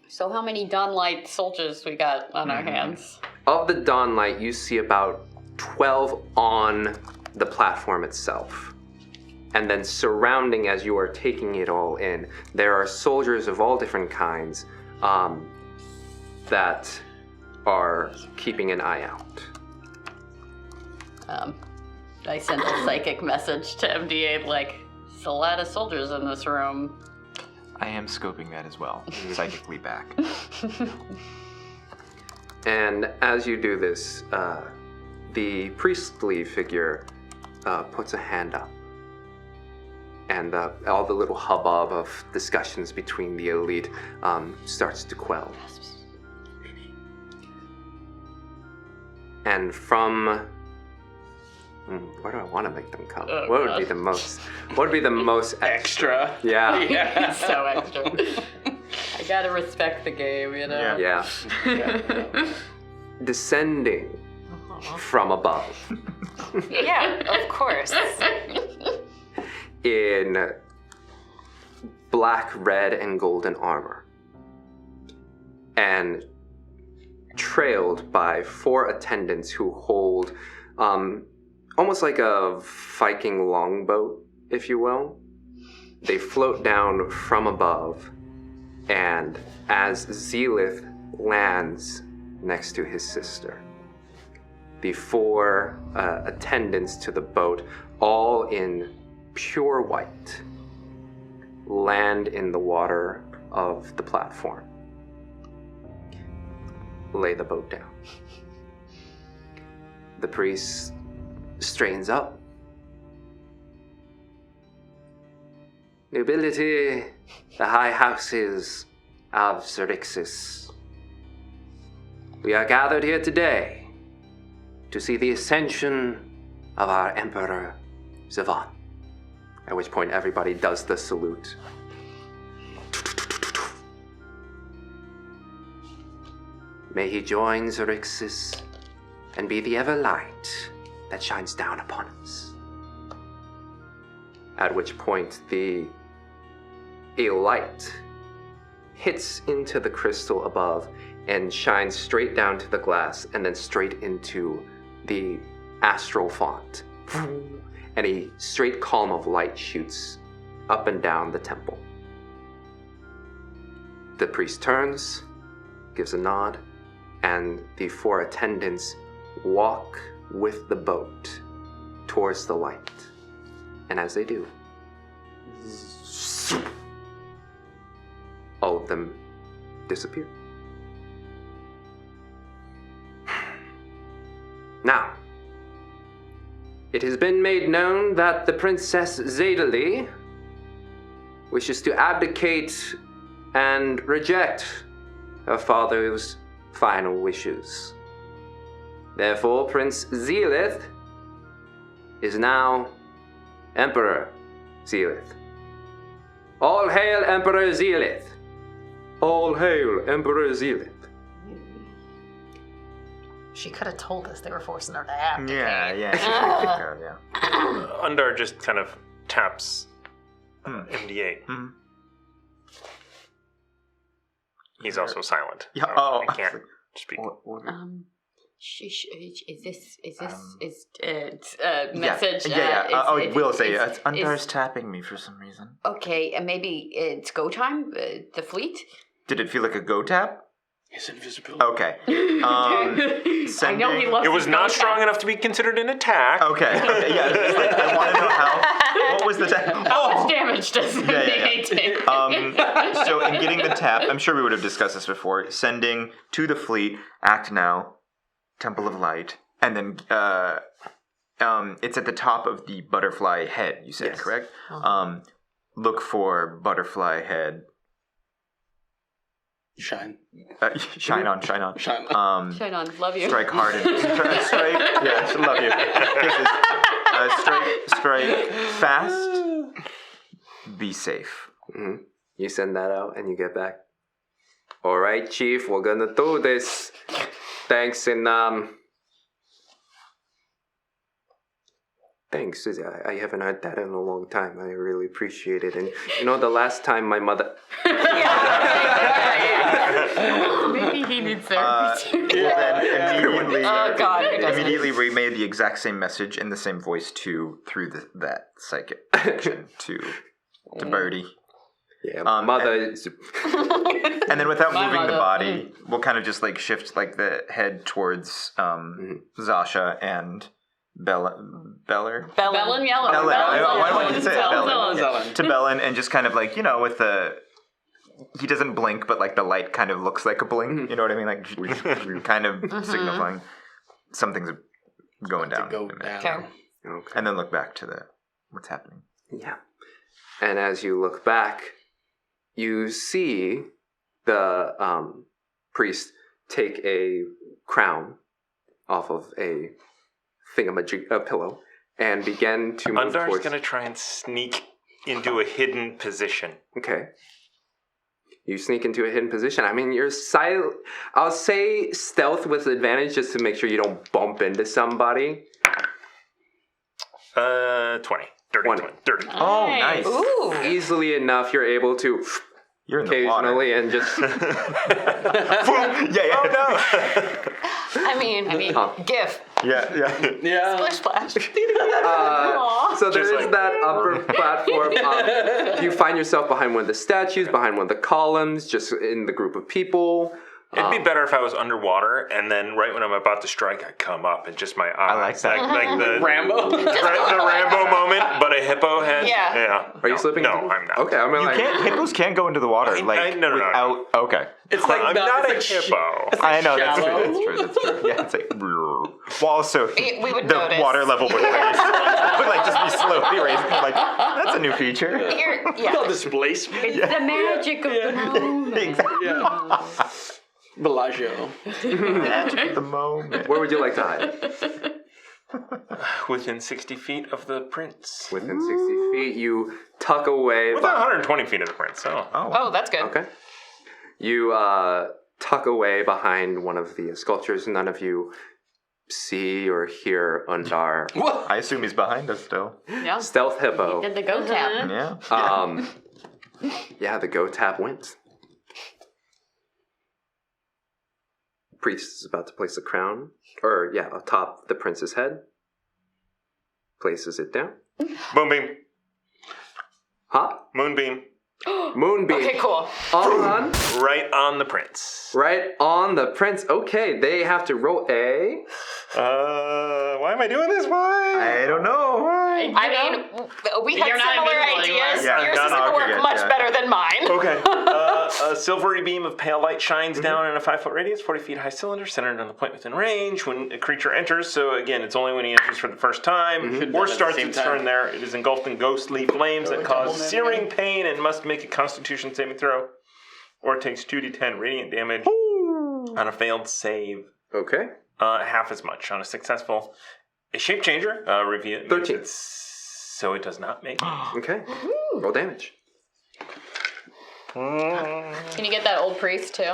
[SPEAKER 3] So how many Dawnlight soldiers we got on our hands?
[SPEAKER 1] Of the Dawnlight, you see about 12 on the platform itself. And then surrounding, as you are taking it all in, there are soldiers of all different kinds that are keeping an eye out.
[SPEAKER 3] I sent a psychic message to MD8 like, there's a lot of soldiers in this room.
[SPEAKER 4] I am scoping that as well, psychically back.
[SPEAKER 1] And as you do this, the priestly figure puts a hand up. And all the little hubbub of discussions between the elite starts to quell. And from Where do I want to make them come?
[SPEAKER 3] Oh,
[SPEAKER 1] what would
[SPEAKER 3] God.
[SPEAKER 1] be the most? What would be the most extra?
[SPEAKER 5] Extra.
[SPEAKER 1] Yeah.
[SPEAKER 3] So extra. I gotta respect the game, you know?
[SPEAKER 1] Yeah. Descending from above
[SPEAKER 6] Yeah, of course.
[SPEAKER 1] in black, red, and golden armor, and trailed by 4 attendants who hold almost like a Viking longboat, if you will. They float down from above, and as Xeleth lands next to his sister, the 4 attendants to the boat, all in pure white, land in the water of the platform. Lay the boat down. The priest strains up. Nobility, the high houses of Xaryxis, we are gathered here today to see the ascension of our Emperor Xavan. At which point everybody does the salute. May he join Xaryxis and be the ever light that shines down upon us. At which point a light hits into the crystal above and shines straight down to the glass and then straight into the astral font. And a straight column of light shoots up and down the temple. The priest turns, gives a nod, and the 4 attendants walk with the boat towards the light. And as they do, all of them disappear. Now, it has been made known that the Princess Xadyli wishes to abdicate and reject her father's final wishes. Therefore, Prince Xeleth is now Emperor Xeleth. All hail Emperor Xeleth! All hail Emperor Xeleth!
[SPEAKER 6] She could have told us they were forcing her to abdicate.
[SPEAKER 4] Yeah.
[SPEAKER 7] Undar just kind of taps MD8.
[SPEAKER 4] Hmm.
[SPEAKER 7] He's also silent.
[SPEAKER 4] Yeah.
[SPEAKER 7] so
[SPEAKER 4] Oh,
[SPEAKER 7] I can't speak.
[SPEAKER 3] Message.
[SPEAKER 4] I will say it. Undar's tapping me for some reason.
[SPEAKER 3] Okay, and maybe it's go time. The fleet.
[SPEAKER 4] Did it feel like a go tap?
[SPEAKER 5] His invisibility.
[SPEAKER 4] Okay.
[SPEAKER 3] I know he loves.
[SPEAKER 7] It was not strong enough to be considered an attack.
[SPEAKER 4] Okay. Yeah. It's like, I want to know how. What was the tap?
[SPEAKER 3] How much damage does it take?
[SPEAKER 4] So in getting the tap, I'm sure we would have discussed this before. Sending to the fleet, act now, Temple of Light, and then it's at the top of the butterfly head. You said,
[SPEAKER 1] Yes.
[SPEAKER 4] correct? Look for butterfly head.
[SPEAKER 5] Shine.
[SPEAKER 4] Shine on.
[SPEAKER 5] Shine on.
[SPEAKER 3] Shine on, love you.
[SPEAKER 4] Strike hard and strike. Yeah, I love you. Strike fast. Be safe.
[SPEAKER 1] Mm-hmm. You send that out and you get back. All right, Chief, we're gonna do this. Thanks, and thanks. I haven't heard that in a long time. I really appreciate it. And you know, the last time my mother.
[SPEAKER 3] Maybe he needs therapy.
[SPEAKER 4] Then immediately
[SPEAKER 6] doesn't?
[SPEAKER 4] remade the exact same message in the same voice through that psychic connection to Birdie.
[SPEAKER 1] Yeah, my mother.
[SPEAKER 4] And then without moving
[SPEAKER 3] mother.
[SPEAKER 4] the body, we'll kind of just like shift like the head towards Zasha and Bellin.
[SPEAKER 3] Bellin Yellow.
[SPEAKER 4] Bellin. Why do I want to say it?
[SPEAKER 3] Bellin.
[SPEAKER 4] Bellin. To Bellin, and just kind of like, with the... He doesn't blink, but like the light kind of looks like a blink. You know what I mean? Like kind of signifying something's going down.
[SPEAKER 5] Go down.
[SPEAKER 1] Okay.
[SPEAKER 4] And then look back to what's happening.
[SPEAKER 1] Yeah. And as you look back, you see the priest take a crown off of a pillow and begin to move
[SPEAKER 7] Undar's
[SPEAKER 1] towards...
[SPEAKER 7] going to try and sneak into a hidden position.
[SPEAKER 1] Okay. You sneak into a hidden position. I mean, you're silent. I'll say stealth with advantage just to make sure you don't bump into somebody.
[SPEAKER 7] 20. Dirty
[SPEAKER 1] 20.
[SPEAKER 7] 30.
[SPEAKER 4] Oh, nice.
[SPEAKER 6] Ooh.
[SPEAKER 1] Easily enough, you're able to
[SPEAKER 4] You're in the water.
[SPEAKER 1] occasionally and just...
[SPEAKER 4] Yeah.
[SPEAKER 7] Oh, no.
[SPEAKER 6] I mean, GIF.
[SPEAKER 4] Yeah.
[SPEAKER 5] Yeah.
[SPEAKER 6] Splash.
[SPEAKER 1] So there
[SPEAKER 7] Just
[SPEAKER 1] is
[SPEAKER 7] like-
[SPEAKER 1] that upper platform. You find yourself behind one of the statues, behind one of the columns, just in the group of people.
[SPEAKER 7] It'd be better if I was underwater, and then right when I'm about to strike, I come up and just my eyes.
[SPEAKER 4] like that.
[SPEAKER 7] Like the
[SPEAKER 5] Rambo.
[SPEAKER 7] the Rambo moment, but a hippo head.
[SPEAKER 6] Yeah.
[SPEAKER 1] Are you slipping?
[SPEAKER 7] No, I'm not.
[SPEAKER 1] Okay, I'm
[SPEAKER 4] You
[SPEAKER 1] like...
[SPEAKER 4] can't. Hippos can't go into the water
[SPEAKER 7] No.
[SPEAKER 4] without. Okay.
[SPEAKER 5] It's like
[SPEAKER 7] I'm not a hippo.
[SPEAKER 4] I know that's
[SPEAKER 5] shallow.
[SPEAKER 4] true. That's true. Yeah, it's like. Well, also,
[SPEAKER 6] We would
[SPEAKER 4] the
[SPEAKER 6] notice.
[SPEAKER 4] water level would just be slowly raising. Like that's a new feature.
[SPEAKER 5] Called displacement.
[SPEAKER 3] It's the magic of the moment.
[SPEAKER 4] Exactly.
[SPEAKER 5] Yeah. Bellagio.
[SPEAKER 4] At the moment.
[SPEAKER 1] Where would you like to hide?
[SPEAKER 7] Within 60 feet of the prince.
[SPEAKER 1] Within 60 feet, you tuck away...
[SPEAKER 7] Within 120 feet of the prince, so.
[SPEAKER 6] Oh, that's good.
[SPEAKER 1] Okay. You tuck away behind one of the sculptures. None of you see or hear Undar.
[SPEAKER 4] I assume he's behind us still.
[SPEAKER 3] Yeah.
[SPEAKER 1] Stealth Hippo.
[SPEAKER 3] Did the go tap.
[SPEAKER 4] Yeah.
[SPEAKER 1] Yeah, the go tap wins. Priest is about to place a crown, atop the prince's head. Places it down.
[SPEAKER 7] Moonbeam.
[SPEAKER 1] Huh?
[SPEAKER 7] Moonbeam.
[SPEAKER 1] Moonbeam.
[SPEAKER 6] Okay, cool.
[SPEAKER 1] On.
[SPEAKER 7] Right on the prince.
[SPEAKER 1] Right on the prince. Okay, they have to roll a...
[SPEAKER 7] Why am I doing this? Why?
[SPEAKER 4] I don't know.
[SPEAKER 6] I mean, we had
[SPEAKER 3] You're not
[SPEAKER 6] similar
[SPEAKER 3] invisible
[SPEAKER 6] ideas.
[SPEAKER 3] anymore.
[SPEAKER 4] Yeah,
[SPEAKER 6] Yours
[SPEAKER 4] not
[SPEAKER 6] is going to work
[SPEAKER 4] argued,
[SPEAKER 6] much
[SPEAKER 4] yeah.
[SPEAKER 6] better than mine.
[SPEAKER 7] Okay. A silvery beam of pale light shines down in a 5-foot radius, 40 feet high cylinder, centered on the point within range. When a creature enters, so again, it's only when he enters for the first time,
[SPEAKER 5] Should've
[SPEAKER 7] or
[SPEAKER 5] done it at
[SPEAKER 7] starts
[SPEAKER 5] the same
[SPEAKER 7] its
[SPEAKER 5] time.
[SPEAKER 7] turn there, it is engulfed in ghostly flames that cause
[SPEAKER 5] double
[SPEAKER 7] searing pain and must make a Constitution saving throw, or it takes 2d10 radiant damage on a failed save.
[SPEAKER 1] Okay.
[SPEAKER 7] Half as much on a successful. A shape changer review.
[SPEAKER 1] 13.
[SPEAKER 7] So it does not make.
[SPEAKER 1] Okay. Roll damage.
[SPEAKER 3] Can you get that old priest too?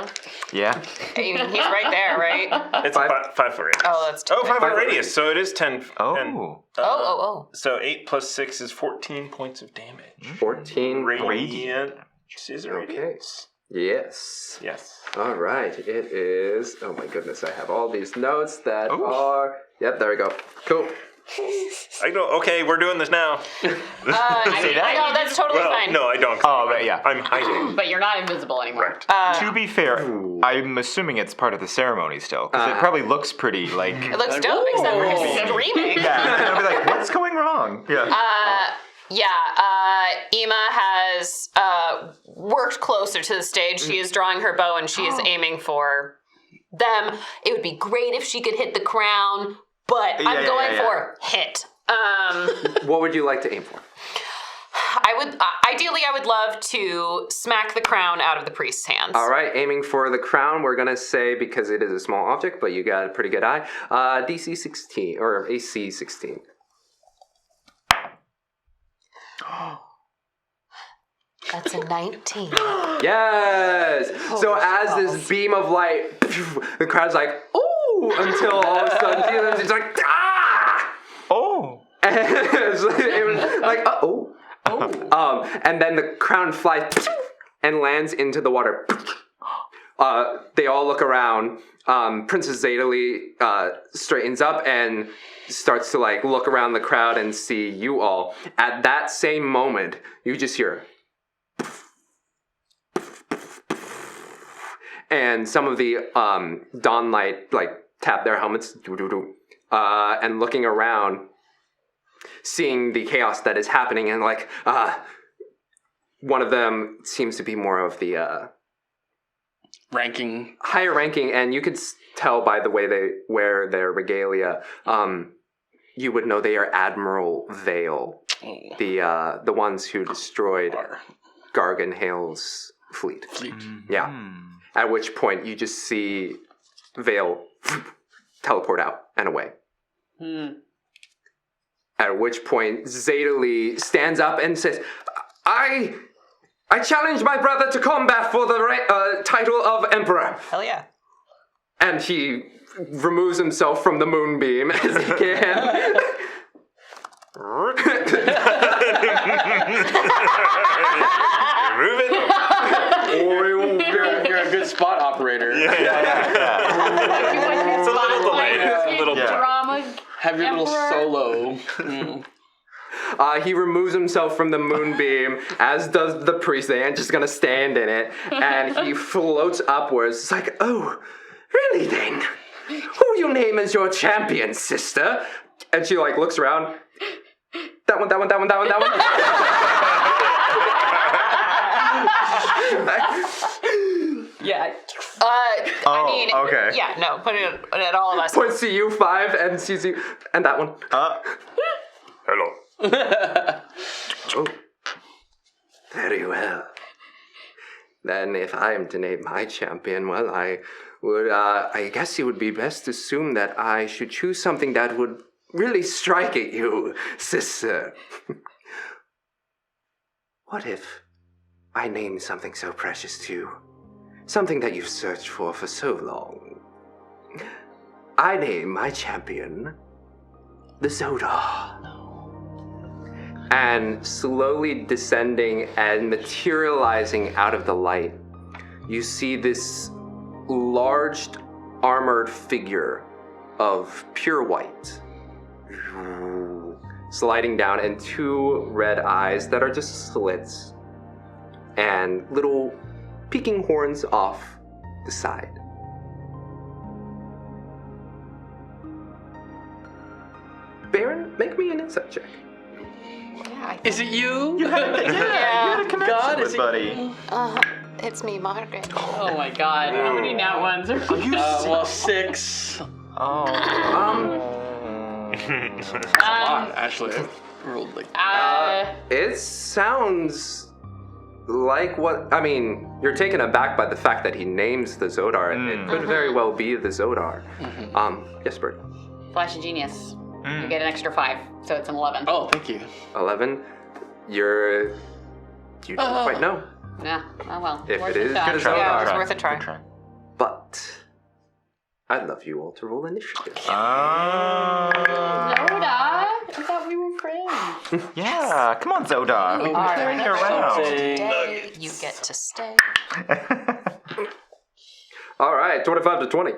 [SPEAKER 4] Yeah.
[SPEAKER 6] He's right there, right?
[SPEAKER 7] It's a 5-foot radius.
[SPEAKER 6] Oh, that's too
[SPEAKER 7] 5-foot
[SPEAKER 1] Five-foot
[SPEAKER 7] radius. So it is 10.
[SPEAKER 4] Oh.
[SPEAKER 7] 10.
[SPEAKER 6] Oh.
[SPEAKER 7] So 8 plus 6 is 14 points of damage.
[SPEAKER 1] 14
[SPEAKER 7] Radiant. Is it
[SPEAKER 1] Okay.
[SPEAKER 7] radiant?
[SPEAKER 1] Yes.
[SPEAKER 7] Yes.
[SPEAKER 1] All right. It is... Oh my goodness. I have all these notes that
[SPEAKER 4] Oh.
[SPEAKER 1] are... Yep, there we go. Cool.
[SPEAKER 7] I know. Okay, we're doing this now.
[SPEAKER 4] Say that?
[SPEAKER 6] I know, that's totally
[SPEAKER 7] Well,
[SPEAKER 6] fine.
[SPEAKER 7] no, I don't.
[SPEAKER 4] Oh, but yeah.
[SPEAKER 7] I'm hiding.
[SPEAKER 3] But you're not invisible anymore.
[SPEAKER 4] To be fair, I'm assuming it's part of the ceremony still, because it probably looks pretty like.
[SPEAKER 6] It looks dope, except for his screaming.
[SPEAKER 4] Yeah, and I'll be like, what's going wrong? Yeah.
[SPEAKER 6] Ema has worked closer to the stage. She is drawing her bow and she is aiming for them. It would be great if she could hit the crown, but I'm going for hit.
[SPEAKER 1] What would you like to aim for?
[SPEAKER 6] Ideally, I would love to smack the crown out of the priest's hands.
[SPEAKER 1] All right, aiming for the crown. We're gonna say because it is a small object, but you got a pretty good eye. DC 16 or AC 16.
[SPEAKER 6] That's a 19.
[SPEAKER 1] Yes. So as this beam of light, the crowd's like, ooh, until all of a sudden it's like, ah.
[SPEAKER 4] Oh.
[SPEAKER 1] And it was like, oh. And then the crown flies and lands into the water. They all look around. Princess Zedali straightens up and starts to like look around the crowd and see you all. At that same moment, you just hear, and some of the Dawn Light like tap their helmets, and looking around, seeing the chaos that is happening, and like one of them seems to be more of the
[SPEAKER 5] Ranking.
[SPEAKER 1] higher ranking, and you could tell by the way they wear their regalia. You would know they are Admiral Vale, the ones who destroyed Gargan Hale's fleet. Yeah. At which point you just see Vale teleport out and away. At which point, Zetalee stands up and says, I challenge my brother to combat for the title of Emperor.
[SPEAKER 6] Hell yeah.
[SPEAKER 1] And he removes himself from the moonbeam as he can.
[SPEAKER 7] Remove it.
[SPEAKER 5] You're a good spot operator.
[SPEAKER 7] It's a little delayed. It's a little
[SPEAKER 3] drama.
[SPEAKER 5] Have your little solo.
[SPEAKER 1] He removes himself from the moonbeam, as does the priest. They ain't just gonna stand in it. And he floats upwards. It's like, oh, really then? Who you name as your champion, sister? And she like looks around. That one.
[SPEAKER 3] Yeah.
[SPEAKER 6] I mean,
[SPEAKER 4] okay.
[SPEAKER 6] Yeah, no, put it at all of us.
[SPEAKER 1] Points to you, 5, and sees you, and that one.
[SPEAKER 7] Hello.
[SPEAKER 1] Oh, very well. Then if I am to name my champion, well, I guess it would be best to assume that I should choose something that would really strike at you, sister. What if I named something so precious to you? Something that you've searched for so long. I name my champion the Zodar. And slowly descending and materializing out of the light, you see this large armored figure of pure white sliding down, and 2 red eyes that are just slits and little peeking horns off the side. Baron, make me an insight check.
[SPEAKER 6] Yeah,
[SPEAKER 5] Is it you?
[SPEAKER 6] yeah.
[SPEAKER 5] God, is it
[SPEAKER 4] buddy.
[SPEAKER 6] It's me, Margaret.
[SPEAKER 3] Oh my god. How many nat ones are
[SPEAKER 5] well, 6. Actually, I rolled like.
[SPEAKER 1] It sounds like what, I mean, you're taken aback by the fact that he names the Zodar, and it could very well be the Zodar. Yes, Bert.
[SPEAKER 3] Flash of Genius. You get an extra 5, so it's an 11.
[SPEAKER 5] Oh, thank you.
[SPEAKER 1] 11. You don't quite know.
[SPEAKER 3] Yeah, oh well.
[SPEAKER 1] If
[SPEAKER 3] Worth
[SPEAKER 1] it
[SPEAKER 3] a
[SPEAKER 1] is
[SPEAKER 3] shot.
[SPEAKER 1] good as
[SPEAKER 6] Yeah, it
[SPEAKER 1] Zodar.
[SPEAKER 6] was worth a try.
[SPEAKER 1] But I'd love you all to roll initiative.
[SPEAKER 3] Zoda? I thought we were friends.
[SPEAKER 4] Yeah, come on, Zodar.
[SPEAKER 5] Oh,
[SPEAKER 4] Carry her around.
[SPEAKER 6] Today, you get to stay.
[SPEAKER 1] All right, 25 to 20.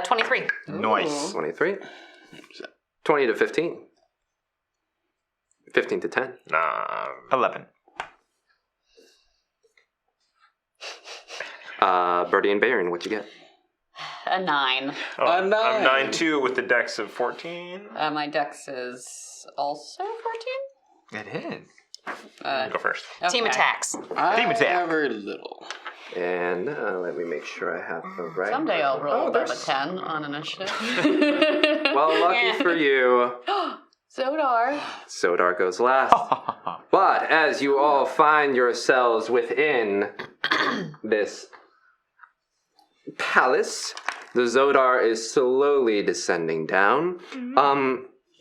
[SPEAKER 6] 23.
[SPEAKER 4] Nice.
[SPEAKER 1] 23. 20 to 15. 15 to 10.
[SPEAKER 7] Nah.
[SPEAKER 4] 11.
[SPEAKER 1] Birdie and Baron, what'd you get?
[SPEAKER 3] A 9.
[SPEAKER 7] Oh,
[SPEAKER 5] A 9.
[SPEAKER 7] I'm 9-2 with the dex of 14.
[SPEAKER 3] My dex is also 14?
[SPEAKER 4] It is.
[SPEAKER 7] Go first.
[SPEAKER 6] Team
[SPEAKER 3] Okay.
[SPEAKER 6] attacks.
[SPEAKER 4] Team attack.
[SPEAKER 5] Very little.
[SPEAKER 1] And let me make sure I have the right.
[SPEAKER 3] Someday I'll roll above a
[SPEAKER 1] there's-
[SPEAKER 3] 10 on initiative.
[SPEAKER 1] Well, lucky for you,
[SPEAKER 3] Zodar.
[SPEAKER 1] Zodar goes last. But as you all find yourselves within this palace, the Zodar is slowly descending down.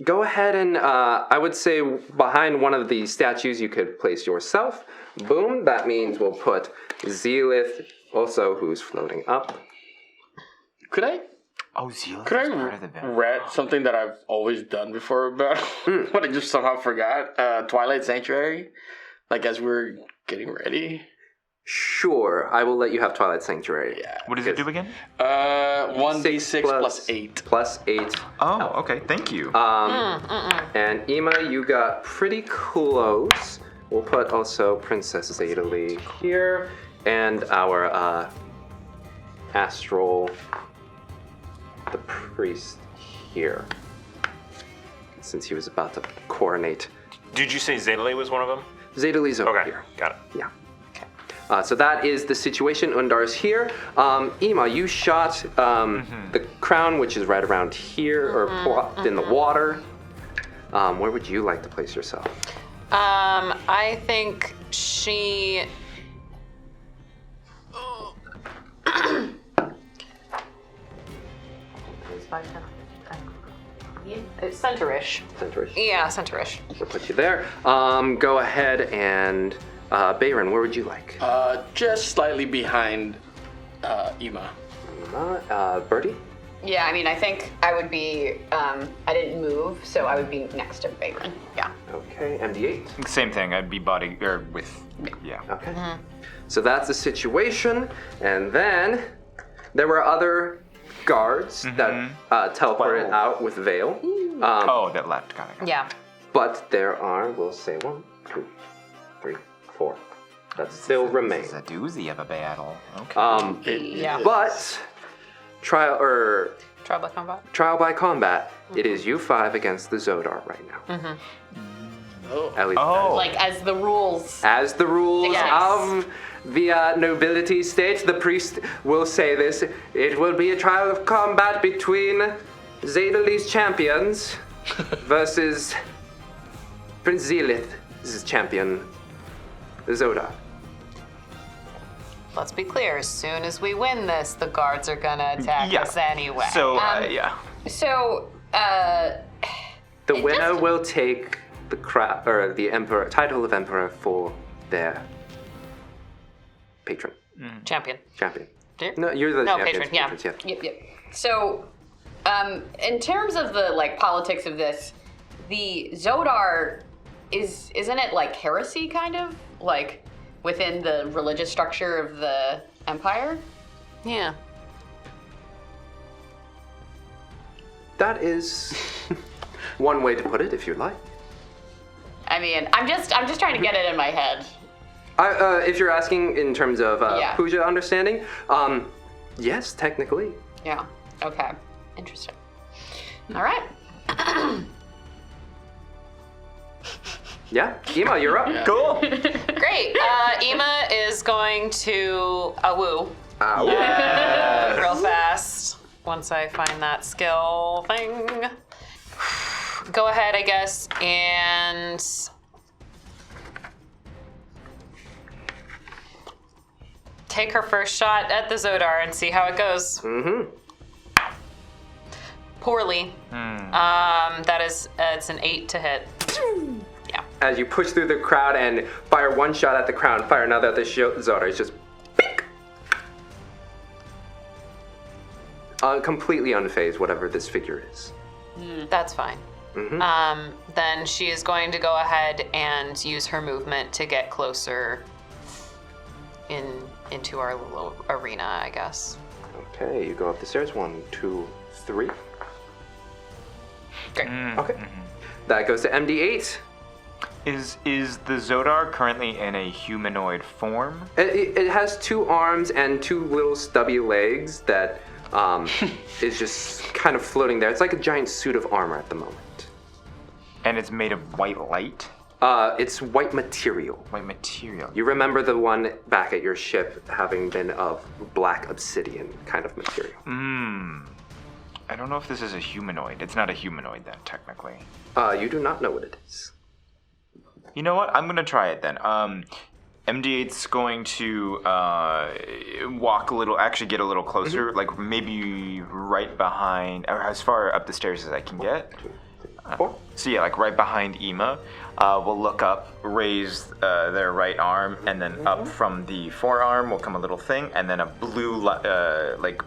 [SPEAKER 1] Go ahead and I would say behind one of the statues you could place yourself. Boom, that means we'll put Xeleth also, who's floating up.
[SPEAKER 5] Could I
[SPEAKER 4] Zeal.
[SPEAKER 5] Could I read something that I've always done before about, but I just somehow forgot? Twilight Sanctuary, like as we're getting ready.
[SPEAKER 1] Sure, I will let you have Twilight Sanctuary.
[SPEAKER 5] Yeah.
[SPEAKER 4] What does it do again?
[SPEAKER 5] 1d6 plus 8.
[SPEAKER 1] Plus 8.
[SPEAKER 4] Oh, okay. Thank you.
[SPEAKER 1] And Ima, you got pretty close. We'll put also Princess Zetalee here, and our astral, the priest here, since he was about to coronate.
[SPEAKER 7] Did you say Zetalee was one of them?Zetalee's
[SPEAKER 1] over
[SPEAKER 7] Okay,
[SPEAKER 1] here.
[SPEAKER 7] got it.
[SPEAKER 1] Yeah. So that is the situation. Undar's here. Ima, you shot the crown, which is right around here, or plopped in the water. Where would you like to place yourself?
[SPEAKER 6] I think she. Center-ish.
[SPEAKER 1] Center-ish.
[SPEAKER 6] Yeah, center-ish.
[SPEAKER 1] We'll put you there. Go ahead and Bayron, where would you like?
[SPEAKER 5] Just slightly behind Ima.
[SPEAKER 1] Birdie?
[SPEAKER 3] Yeah, I mean, I think I would be, I didn't move, so I would be next to Bayron. Yeah.
[SPEAKER 1] Okay, MD8.
[SPEAKER 4] Same thing. I'd be with. Yeah.
[SPEAKER 1] Okay. So that's the situation, and then there were other guards that teleported out with Veil.
[SPEAKER 4] That left. Got it.
[SPEAKER 6] Yeah.
[SPEAKER 1] But there are, we'll say 1, 2, 3, 4 that still remain.
[SPEAKER 4] It's a doozy of a battle. Okay.
[SPEAKER 6] Yeah.
[SPEAKER 1] But trial
[SPEAKER 6] Trial by combat.
[SPEAKER 1] by combat, it is you 5 against the Zodar right now. At least
[SPEAKER 3] Like, as the rules.
[SPEAKER 1] as the rules
[SPEAKER 3] Yes.
[SPEAKER 1] of the nobility state, the priest will say this. It will be a trial of combat between Zedali's champions versus Prince Xeleth's champion, Zodar.
[SPEAKER 6] Let's be clear. As soon as we win this, the guards are gonna attack us anyway.
[SPEAKER 4] So, yeah.
[SPEAKER 3] So,
[SPEAKER 1] The winner will take the emperor title of emperor for their patron
[SPEAKER 6] Champion.
[SPEAKER 1] champion.
[SPEAKER 6] Yeah.
[SPEAKER 1] No, you're the
[SPEAKER 6] patron, yeah.
[SPEAKER 1] patrons,
[SPEAKER 3] Yep. So, in terms of the politics of this, the Zodar isn't it like heresy kind of like within the religious structure of the empire?
[SPEAKER 6] Yeah.
[SPEAKER 1] That is one way to put it, if you like.
[SPEAKER 3] I mean, I'm just trying to get it in my head.
[SPEAKER 1] If you're asking in terms of Puja understanding, yes, technically.
[SPEAKER 3] Yeah. Okay. Interesting. All right.
[SPEAKER 1] Yeah, Ima, you're up.
[SPEAKER 4] Cool.
[SPEAKER 6] Great. Ima is going to woo
[SPEAKER 1] Ow.
[SPEAKER 6] real fast once I find that skill thing. Go ahead, I guess, and take her first shot at the Zodar and see how it goes.
[SPEAKER 1] Mm-hmm.
[SPEAKER 6] Poorly. That is, it's an 8 to hit. Yeah.
[SPEAKER 1] As you push through the crowd and fire one shot at the crown, fire another at the Zodar, it's just pink. Completely unfazed, whatever this figure is.
[SPEAKER 6] That's fine. Then she is going to go ahead and use her movement to get closer into our little arena, I guess.
[SPEAKER 1] Okay, you go up the stairs. 1, 2, 3.
[SPEAKER 6] Great.
[SPEAKER 1] Okay. That goes to MD8.
[SPEAKER 4] Is the Zodar currently in a humanoid form?
[SPEAKER 1] It has 2 arms and 2 little stubby legs that is just kind of floating there. It's like a giant suit of armor at the moment.
[SPEAKER 4] And it's made of white light?
[SPEAKER 1] It's white material.
[SPEAKER 4] White material.
[SPEAKER 1] You remember the one back at your ship having been of black obsidian kind of material.
[SPEAKER 4] I don't know if this is a humanoid. It's not a humanoid then, technically.
[SPEAKER 1] You do not know what it is.
[SPEAKER 4] You know what? I'm going to try it then. MD8's going to walk a little, actually get a little closer, like maybe right behind, or as far up the stairs as I can get.
[SPEAKER 1] 2, 3, 4.
[SPEAKER 4] So yeah, like right behind Ima. We'll look up, raise their right arm, and then up from the forearm will come a little thing, and then a blue, like,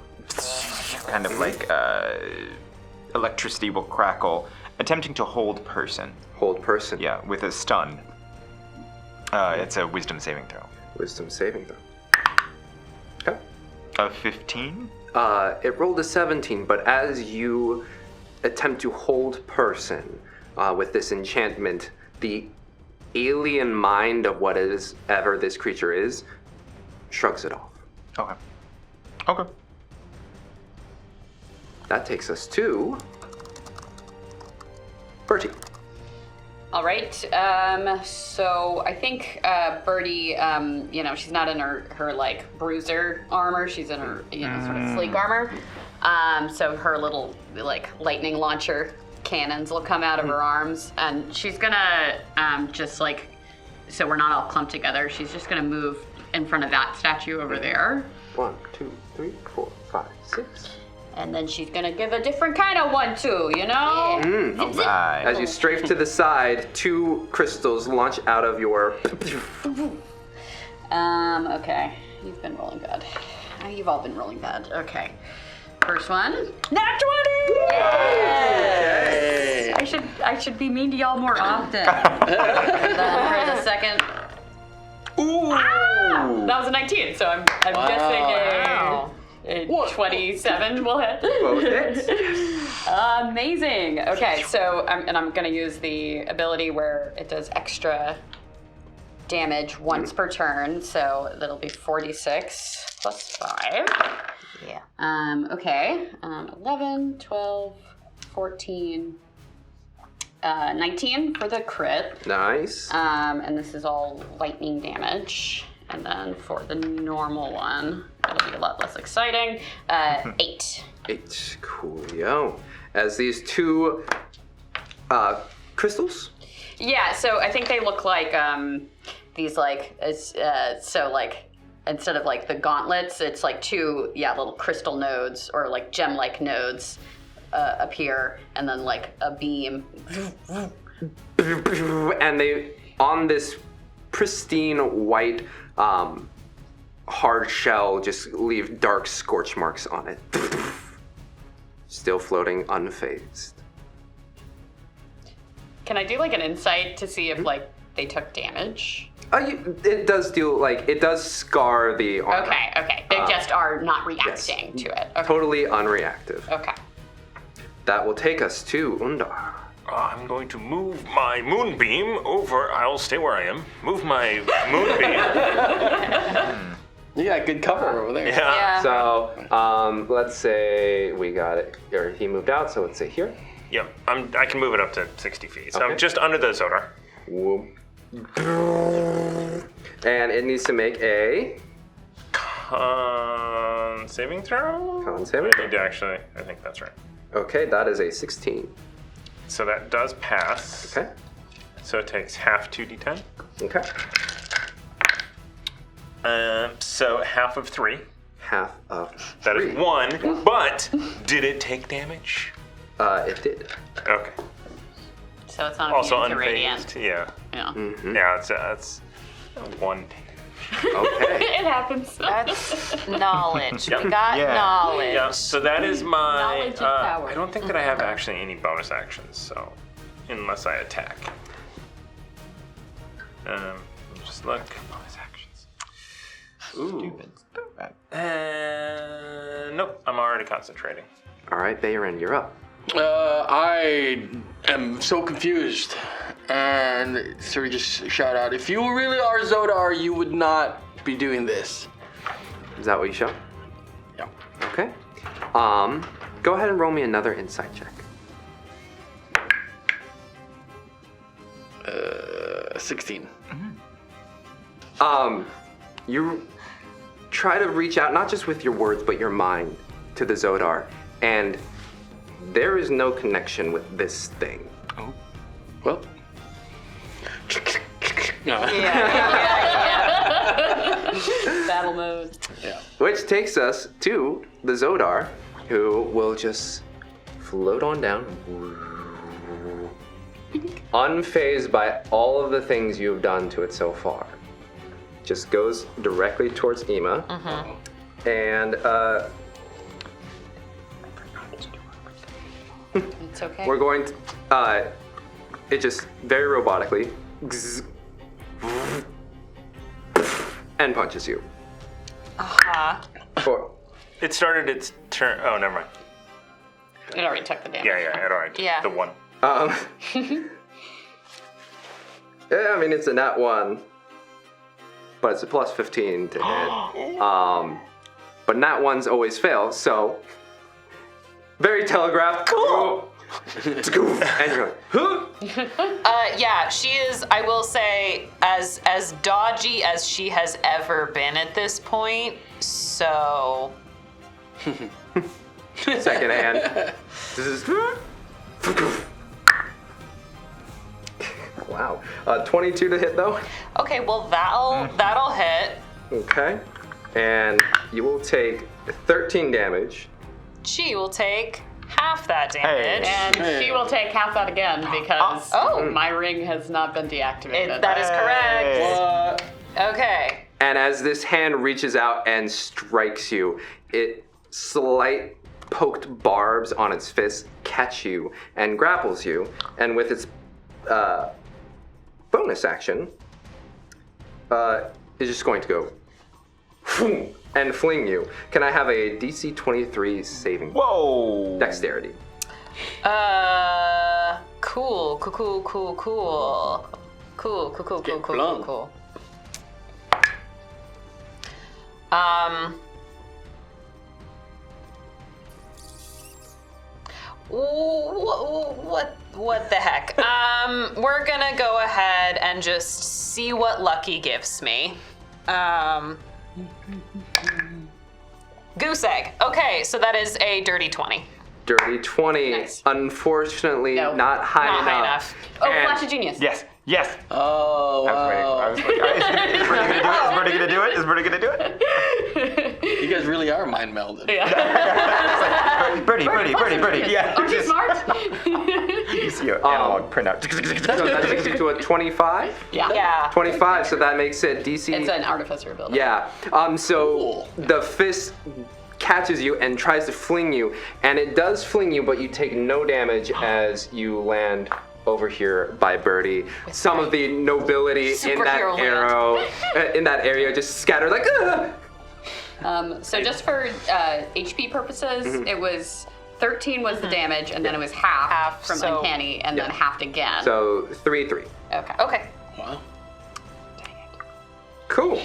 [SPEAKER 4] kind of like electricity will crackle, attempting to hold person.
[SPEAKER 1] Hold person.
[SPEAKER 4] Yeah, with a stun. It's a wisdom saving throw.
[SPEAKER 1] Wisdom saving throw. Okay.
[SPEAKER 4] A 15?
[SPEAKER 1] It rolled a 17, but as you attempt to hold person with this enchantment, the alien mind of what is ever this creature is shrugs it off.
[SPEAKER 4] Okay. Okay.
[SPEAKER 1] That takes us to Bertie.
[SPEAKER 3] All right. So I think Birdie, she's not in her like bruiser armor. She's in her, sort of sleek armor. So her little like lightning launcher cannons will come out of her arms, and she's gonna just like, so we're not all clumped together. She's just gonna move in front of that statue over there.
[SPEAKER 1] 1, 2, 3, 4, 5, 6.
[SPEAKER 3] And then she's gonna give a different kind of one too, you know?
[SPEAKER 4] Alright.
[SPEAKER 1] As you strafe to the side, 2 crystals launch out of your.
[SPEAKER 3] Okay. You've been rolling bad. You've all been rolling bad. Okay. First one. Nat 20!
[SPEAKER 1] Yes!
[SPEAKER 3] I should be mean to y'all more often. And then for the second.
[SPEAKER 4] Ooh!
[SPEAKER 3] That was a 19, so I'm guessing a 27 will hit.
[SPEAKER 1] Both hits.
[SPEAKER 3] Amazing. Okay, so I'm gonna use the ability where it does extra damage once per turn, so that'll be 46 plus 5.
[SPEAKER 6] Yeah.
[SPEAKER 3] Okay. 11, 12, 14, 19 for the crit.
[SPEAKER 1] Nice.
[SPEAKER 3] And this is all lightning damage. And then for the normal one, it'll be a lot less exciting. 8.
[SPEAKER 1] 8. Coolio. As these 2 crystals.
[SPEAKER 3] Yeah, so I think they look like these so like instead of like the gauntlets, it's like 2 little crystal nodes or like gem-like nodes appear, and then like a beam.
[SPEAKER 1] And they on this pristine white hard shell just leave dark scorch marks on it. Still floating unfazed.
[SPEAKER 3] Can I do like an insight to see if like they took damage?
[SPEAKER 1] It does scar the armor.
[SPEAKER 3] Okay. They just are not reacting to it. Okay.
[SPEAKER 1] Totally unreactive.
[SPEAKER 3] Okay.
[SPEAKER 1] That will take us to Undar.
[SPEAKER 7] I'm going to move my moonbeam over. I'll stay where I am. Move my moonbeam.
[SPEAKER 5] You got good cover over there.
[SPEAKER 7] Yeah.
[SPEAKER 1] So let's say we got it, or he moved out. So let's say here.
[SPEAKER 7] Yep. I can move it up to 60 feet. So
[SPEAKER 1] Okay.
[SPEAKER 7] I'm just under the Zodar.
[SPEAKER 1] Whoop. And it needs to make a
[SPEAKER 7] Con saving throw?
[SPEAKER 1] Con saving
[SPEAKER 7] I need to actually. I think that's right.
[SPEAKER 1] Okay, that is a 16.
[SPEAKER 7] So that does pass.
[SPEAKER 1] Okay.
[SPEAKER 7] So it takes half 2d10.
[SPEAKER 1] Okay.
[SPEAKER 7] So half of 3.
[SPEAKER 1] Half of
[SPEAKER 7] That
[SPEAKER 1] 3.
[SPEAKER 7] is 1. But did it take damage?
[SPEAKER 1] It did.
[SPEAKER 7] Okay.
[SPEAKER 3] So it's not
[SPEAKER 7] Also
[SPEAKER 3] immune to radiant.
[SPEAKER 7] unfazed. Yeah.
[SPEAKER 3] Yeah.
[SPEAKER 7] Yeah. It's 1.
[SPEAKER 1] Okay.
[SPEAKER 3] It happens.
[SPEAKER 6] That's knowledge.
[SPEAKER 7] Yep.
[SPEAKER 6] We got
[SPEAKER 4] Yeah.
[SPEAKER 6] knowledge.
[SPEAKER 7] Yeah. So that is my.
[SPEAKER 3] Knowledge and power.
[SPEAKER 7] I don't think that I have actually any bonus actions. So unless I attack. Just look. Bonus actions.
[SPEAKER 4] Stupid.
[SPEAKER 7] Nope. I'm already concentrating.
[SPEAKER 1] All right, Bayorin, you're up.
[SPEAKER 5] I am so confused. And so we just shout out, if you really are Zodar, you would not be doing this.
[SPEAKER 1] Is that what you show?
[SPEAKER 5] Yeah.
[SPEAKER 1] Okay. Go ahead and roll me another insight check.
[SPEAKER 5] 16.
[SPEAKER 1] You try to reach out, not just with your words, but your mind to the Zodar, and there is no connection with this thing.
[SPEAKER 5] Oh. Well.
[SPEAKER 3] Battle mode.
[SPEAKER 5] Yeah.
[SPEAKER 1] Which takes us to the Zodar, who will just float on down, unfazed by all of the things you've done to it so far. Just goes directly towards Ema, and
[SPEAKER 3] It's okay.
[SPEAKER 1] we're going to, it just very robotically, and punches you. For,
[SPEAKER 7] It started its turn. Oh, never mind.
[SPEAKER 3] It already took the damage.
[SPEAKER 7] Yeah. It already.
[SPEAKER 6] Yeah.
[SPEAKER 7] The 1.
[SPEAKER 1] yeah, I mean, it's a nat 1, but it's a plus 15 to hit. But nat 1s always fail, so very telegraphed. Cool. And you're like, huh?
[SPEAKER 6] Yeah, she is, I will say, as dodgy as she has ever been at this point. So.
[SPEAKER 1] Second hand. This is. Wow. 22 to hit though.
[SPEAKER 6] Okay, well that'll hit.
[SPEAKER 1] Okay. And you will take 13 damage
[SPEAKER 6] she will take half that damage.
[SPEAKER 3] And she will take half that again because my ring has not been deactivated.
[SPEAKER 6] That is correct. Okay.
[SPEAKER 1] And as this hand reaches out and strikes you, slight poked barbs on its fist catch you and grapples you. And with its bonus action, it's just going to go and fling you. Can I have a DC 23 saving?
[SPEAKER 4] Whoa!
[SPEAKER 1] Dexterity.
[SPEAKER 6] Cool. What the heck? We're gonna go ahead and just see what lucky gives me. Goose egg. Okay, so that is a dirty 20.
[SPEAKER 1] Dirty 20.
[SPEAKER 3] Nice.
[SPEAKER 1] Unfortunately,
[SPEAKER 3] No.
[SPEAKER 1] not high
[SPEAKER 6] Not
[SPEAKER 1] enough.
[SPEAKER 6] high enough.
[SPEAKER 3] Oh,
[SPEAKER 1] And-
[SPEAKER 3] Flash of Genius.
[SPEAKER 4] Yes. Yes.
[SPEAKER 5] Oh,
[SPEAKER 4] I was waiting. Is Bertie gonna do it? Is Bertie gonna do it?
[SPEAKER 5] You guys really are mind melded.
[SPEAKER 4] Bertie. Yeah.
[SPEAKER 3] Aren't you smart?
[SPEAKER 4] You see an analog printout.
[SPEAKER 1] So that takes you to a 25?
[SPEAKER 6] Yeah.
[SPEAKER 1] 25, so that makes it DC.
[SPEAKER 3] It's an artificer ability.
[SPEAKER 1] Yeah. So the fist catches you and tries to fling you, and it does fling you, but you take no damage as you land over here by Birdie. Some of the nobility in that area just scatter like.
[SPEAKER 3] So just for HP purposes, it was 13 was the damage, and then it was half from
[SPEAKER 6] so-
[SPEAKER 3] uncanny, and then halved again.
[SPEAKER 1] So 3/3.
[SPEAKER 6] Okay.
[SPEAKER 5] Wow.
[SPEAKER 1] Cool.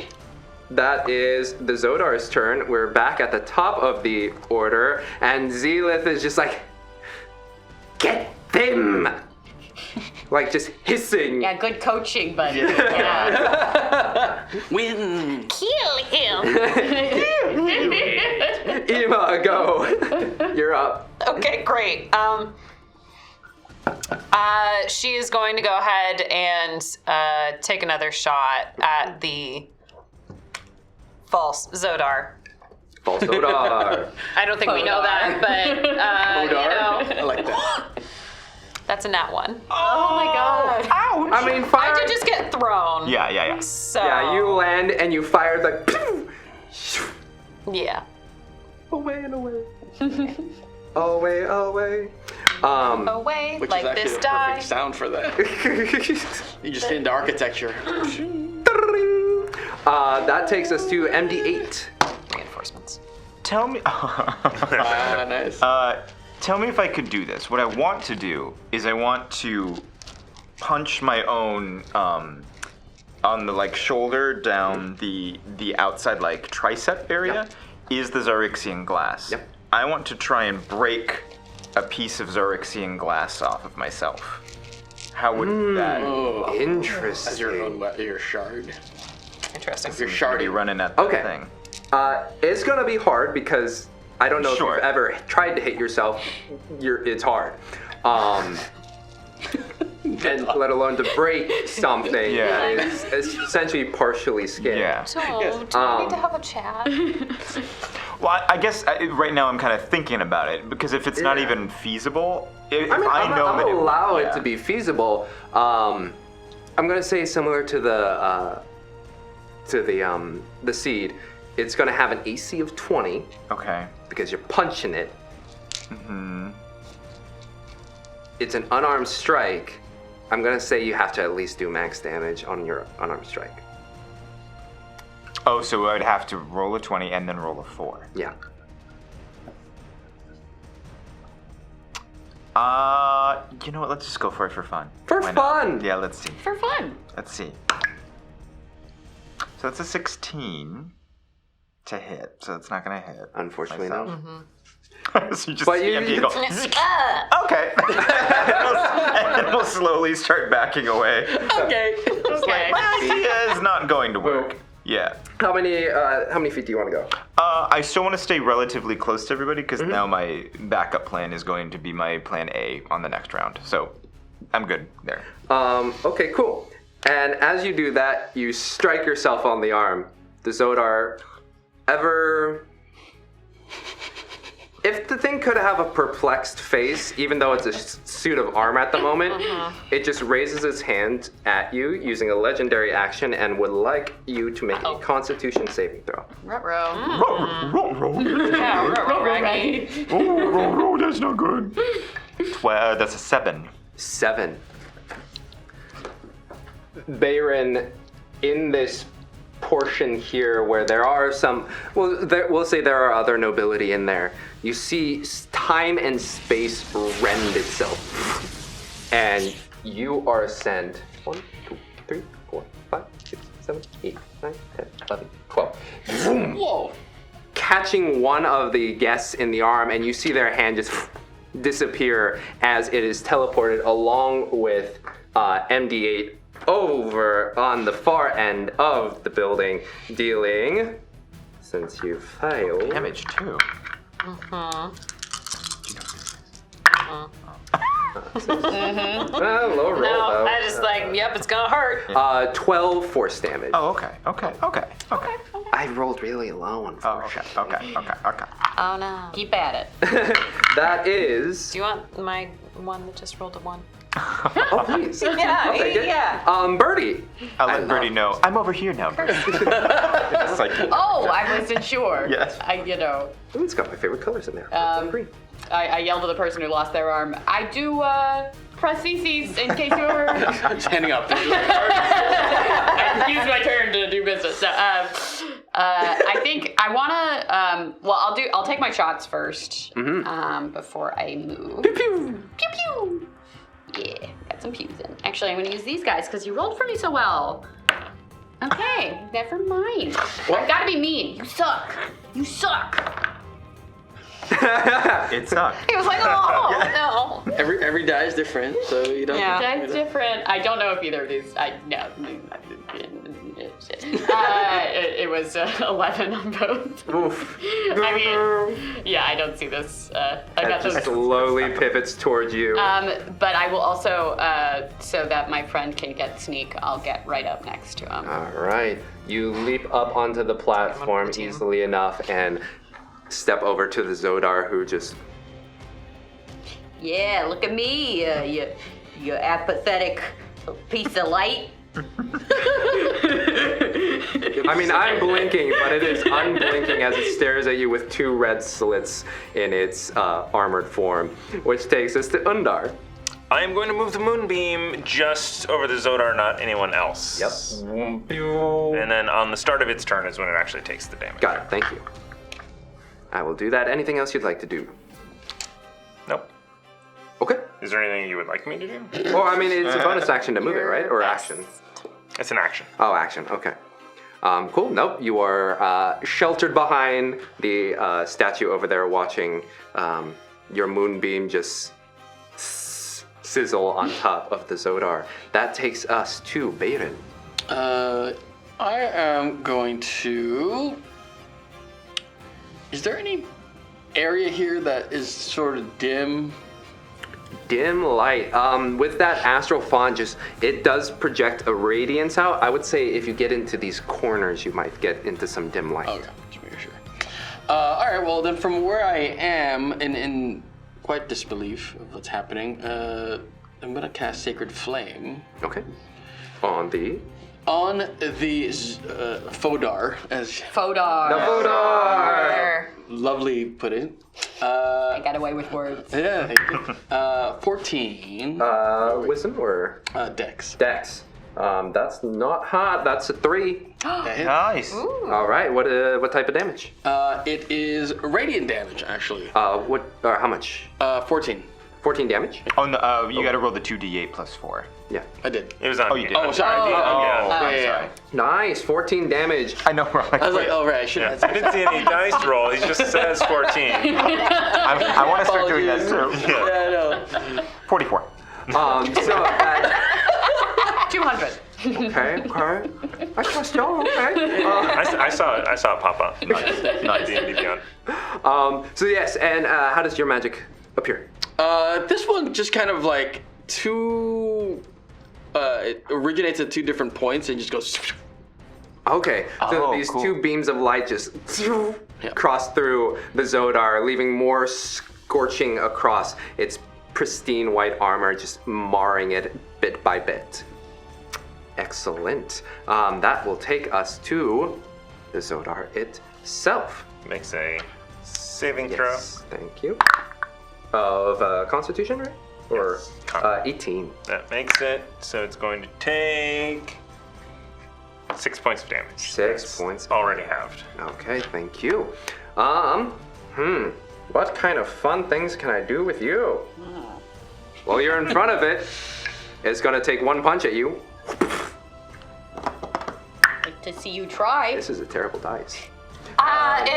[SPEAKER 1] That is the Zodar's turn. We're back at the top of the order, and Xeleth is just like, get them! Like just hissing.
[SPEAKER 3] Yeah, good coaching, but
[SPEAKER 5] Win.
[SPEAKER 6] Kill him.
[SPEAKER 1] Ema, go. You're up.
[SPEAKER 6] Okay, great. She is going to go ahead and take another shot at the false Zodar.
[SPEAKER 1] False Zodar.
[SPEAKER 6] I don't think we know that, but
[SPEAKER 5] I like that.
[SPEAKER 6] that's a nat 1.
[SPEAKER 3] oh my god.
[SPEAKER 4] Ouch!
[SPEAKER 1] I mean, fire.
[SPEAKER 6] I did just get thrown.
[SPEAKER 4] Yeah.
[SPEAKER 6] So
[SPEAKER 1] Yeah, you land and you fired like.
[SPEAKER 6] Yeah.
[SPEAKER 1] Away and away. Away.
[SPEAKER 6] Away
[SPEAKER 5] Which
[SPEAKER 6] like
[SPEAKER 5] is actually
[SPEAKER 6] this
[SPEAKER 5] the
[SPEAKER 6] die.
[SPEAKER 5] perfect sound for that. You just hit into architecture.
[SPEAKER 1] That takes us to MD8.
[SPEAKER 6] Reinforcements.
[SPEAKER 4] Tell me.
[SPEAKER 5] Nice.
[SPEAKER 4] Tell me if I could do this. What I want to do is I want to punch my own on the like shoulder down the outside like tricep area.
[SPEAKER 1] Yep.
[SPEAKER 4] Is the Xaryxian glass.
[SPEAKER 1] Yep.
[SPEAKER 4] I want to try and break a piece of Xaryxian glass off of myself. How would that?
[SPEAKER 5] Oh,
[SPEAKER 1] Interesting.
[SPEAKER 5] as your shard.
[SPEAKER 6] Interesting.
[SPEAKER 5] Your
[SPEAKER 4] Be
[SPEAKER 5] shardy.
[SPEAKER 4] running at that
[SPEAKER 1] Okay.
[SPEAKER 4] thing.
[SPEAKER 1] It's gonna be hard because I don't know
[SPEAKER 4] Sure.
[SPEAKER 1] if you've ever tried to hit yourself. It's hard. And let alone to break something
[SPEAKER 4] Yeah.
[SPEAKER 1] that is essentially partially skin.
[SPEAKER 4] Yeah.
[SPEAKER 6] So, do we need to have a chat?
[SPEAKER 4] Well, I guess right now I'm kind of thinking about it because if it's not
[SPEAKER 1] Yeah.
[SPEAKER 4] even feasible, if
[SPEAKER 1] I mean,
[SPEAKER 4] I know
[SPEAKER 1] I'm
[SPEAKER 4] that
[SPEAKER 1] gonna allow it
[SPEAKER 4] yeah.
[SPEAKER 1] to be feasible. I'm gonna say similar to the seed. It's gonna have an AC of 20
[SPEAKER 4] Okay.
[SPEAKER 1] because you're punching it.
[SPEAKER 4] Hmm.
[SPEAKER 1] It's an unarmed strike. I'm gonna say you have to at least do max damage on your unarmed strike.
[SPEAKER 4] Oh, so I'd have to roll a 20 and then roll a 4.
[SPEAKER 1] Yeah.
[SPEAKER 4] You know what? Let's just go for it for fun.
[SPEAKER 1] For
[SPEAKER 4] Why not?
[SPEAKER 1] fun!
[SPEAKER 4] Yeah, let's see.
[SPEAKER 3] For fun.
[SPEAKER 4] Let's see. So it's a 16 to hit, so it's not gonna hit.
[SPEAKER 1] Unfortunately,
[SPEAKER 4] myself.
[SPEAKER 1] no.
[SPEAKER 4] So you just
[SPEAKER 1] But
[SPEAKER 4] see
[SPEAKER 1] you-
[SPEAKER 4] MD go, okay. and we'll slowly start backing away.
[SPEAKER 3] Okay. Okay.
[SPEAKER 4] My idea is not going to work. Yeah.
[SPEAKER 1] How many feet do you want to go?
[SPEAKER 4] I still want to stay relatively close to everybody because
[SPEAKER 1] Mm-hmm.
[SPEAKER 4] now my backup plan is going to be my plan A on the next round. So I'm good there.
[SPEAKER 1] Okay, cool. And as you do that, you strike yourself on the arm. The Zodar if the thing could have a perplexed face, even though it's a suit of armor at the moment, it just raises its hand at you using a legendary action and would like you to make a Constitution saving throw.
[SPEAKER 3] Ruh-roh.
[SPEAKER 4] Yeah,
[SPEAKER 3] Raggy.
[SPEAKER 4] that's not good. That's a 7.
[SPEAKER 1] 7. Bayron, in this portion here where there are some, we'll say there are other nobility in there, you see time and space rend itself. And you are sent 1, 2, 3, 4, 5, 6, 7, 8, 9, 10, 11, 12.
[SPEAKER 5] Whoa.
[SPEAKER 1] Catching one of the guests in the arm, and you see their hand just disappear as it is teleported along with MD8 over on the far end of the building, dealing, since you failed,
[SPEAKER 4] Damage too.
[SPEAKER 1] Low roll,
[SPEAKER 6] No,
[SPEAKER 1] though.
[SPEAKER 6] I just like, yep, it's gonna hurt.
[SPEAKER 1] 12 force damage.
[SPEAKER 4] Oh, okay.
[SPEAKER 1] I rolled really low,
[SPEAKER 4] Oh,
[SPEAKER 1] unfortunately.
[SPEAKER 4] okay.
[SPEAKER 6] Oh no.
[SPEAKER 3] Keep at it.
[SPEAKER 1] That is.
[SPEAKER 6] Do you want my one that just rolled a 1?
[SPEAKER 1] Oh, please.
[SPEAKER 6] Yeah,
[SPEAKER 1] I'll take it.
[SPEAKER 6] yeah.
[SPEAKER 1] Birdie.
[SPEAKER 4] I'll let Birdie know. I'm over here now, Birdie. It's like,
[SPEAKER 3] Oh, I wasn't sure.
[SPEAKER 4] Yes.
[SPEAKER 1] Ooh, it's got my favorite colors in there. Green.
[SPEAKER 3] I yelled at the person who lost their arm. I do prostheses in case you're.
[SPEAKER 5] Just handing up.
[SPEAKER 3] I use my turn to do business. So, I think I wanna. I'll take my shots first. Before I move.
[SPEAKER 1] Pew pew.
[SPEAKER 3] Pew pew. Yeah, got some pews in. Actually, I'm gonna use these guys because you rolled for me so well. Okay, never mind. I've got to be mean. You suck. You suck.
[SPEAKER 4] it sucked.
[SPEAKER 6] He was like, oh, no.
[SPEAKER 5] Every die is different, so you don't.
[SPEAKER 6] Yeah.
[SPEAKER 3] That's different. I don't know if either of these. It was 11 on both.
[SPEAKER 1] Oof.
[SPEAKER 3] I mean, yeah, I don't see this. I got
[SPEAKER 1] Just
[SPEAKER 3] those.
[SPEAKER 1] slowly pivots towards you.
[SPEAKER 3] But I will also, so that my friend can get sneak, I'll get right up next to him.
[SPEAKER 1] All right. You leap up onto the platform easily enough and step over to the Zodar, who just.
[SPEAKER 3] Yeah, look at me, you apathetic piece of light.
[SPEAKER 1] I mean, I'm blinking, but it is unblinking as it stares at you with 2 red slits in its armored form, which takes us to Undar.
[SPEAKER 7] I am going to move the moonbeam just over the Zodar, not anyone else.
[SPEAKER 1] Yep.
[SPEAKER 7] And then on the start of its turn is when it actually takes the damage.
[SPEAKER 1] Got it. Thank you. I will do that. Anything else you'd like to do?
[SPEAKER 7] Nope.
[SPEAKER 1] Okay.
[SPEAKER 7] Is there anything you would like me to do?
[SPEAKER 1] Well, I mean, it's a bonus action to move it, right? Or action?
[SPEAKER 7] It's an action.
[SPEAKER 1] Oh, action. Okay. Cool. Nope. You are sheltered behind the statue over there, watching your moonbeam just sizzle on top of the Zodar. That takes us to Bayron.
[SPEAKER 5] I am going to. Is there any area here that is sort of dim?
[SPEAKER 1] Dim light. With that astral font, it does project a radiance out. I would say if you get into these corners, you might get into some dim light.
[SPEAKER 5] Okay, just making sure. All right, well then, from where I am, in quite disbelief of what's happening, I'm gonna cast Sacred Flame
[SPEAKER 1] Okay. On the
[SPEAKER 5] Fodar, as
[SPEAKER 3] Fodar.
[SPEAKER 1] The Vodar!
[SPEAKER 5] lovely put it.
[SPEAKER 3] I got away with words.
[SPEAKER 5] Yeah, thank you. 14.
[SPEAKER 1] Wisdom or
[SPEAKER 5] Dex.
[SPEAKER 1] Dex? That's not hot. That's a 3.
[SPEAKER 5] That hits.
[SPEAKER 4] Nice.
[SPEAKER 1] All right. What type of damage?
[SPEAKER 5] It is radiant damage, actually.
[SPEAKER 1] How much?
[SPEAKER 5] 14.
[SPEAKER 1] 14 damage.
[SPEAKER 4] Oh, no, you got to roll the 2d8 plus 4.
[SPEAKER 1] Yeah.
[SPEAKER 5] I did.
[SPEAKER 7] It was on.
[SPEAKER 4] Oh, you did.
[SPEAKER 5] Oh, sorry.
[SPEAKER 7] Yeah.
[SPEAKER 1] Nice. 14 damage.
[SPEAKER 4] I know. We're like,
[SPEAKER 5] I was like, oh, right, I should have.
[SPEAKER 7] I didn't see any dice roll. He just says 14.
[SPEAKER 4] I want to start doing that
[SPEAKER 5] Apologies.
[SPEAKER 4] too.
[SPEAKER 5] Yeah, I know.
[SPEAKER 4] 44.
[SPEAKER 1] So
[SPEAKER 3] 200.
[SPEAKER 1] okay. I trust y'all. Okay.
[SPEAKER 7] I saw it pop up.
[SPEAKER 4] Nice.
[SPEAKER 7] D&D Beyond.
[SPEAKER 1] So yes, and how does your magic appear?
[SPEAKER 5] This one just kind of like it originates at 2 different points and just goes.
[SPEAKER 1] Okay, so
[SPEAKER 4] Oh,
[SPEAKER 1] these
[SPEAKER 4] cool.
[SPEAKER 1] 2 beams of light just cross through the Zodar, leaving more scorching across its pristine white armor, just marring it bit by bit. Excellent. That will take us to the Zodar itself.
[SPEAKER 7] Makes a saving throw.
[SPEAKER 1] Yes, thank you. Of Constitution, right? Or 18.
[SPEAKER 7] That makes it. So it's going to take 6 points of damage.
[SPEAKER 1] 6 points.
[SPEAKER 7] Already halved.
[SPEAKER 1] Okay, thank you. What kind of fun things can I do with you? Well, you're in front of it. It's gonna take one punch at you.
[SPEAKER 3] Like to see you try.
[SPEAKER 1] This is a terrible dice.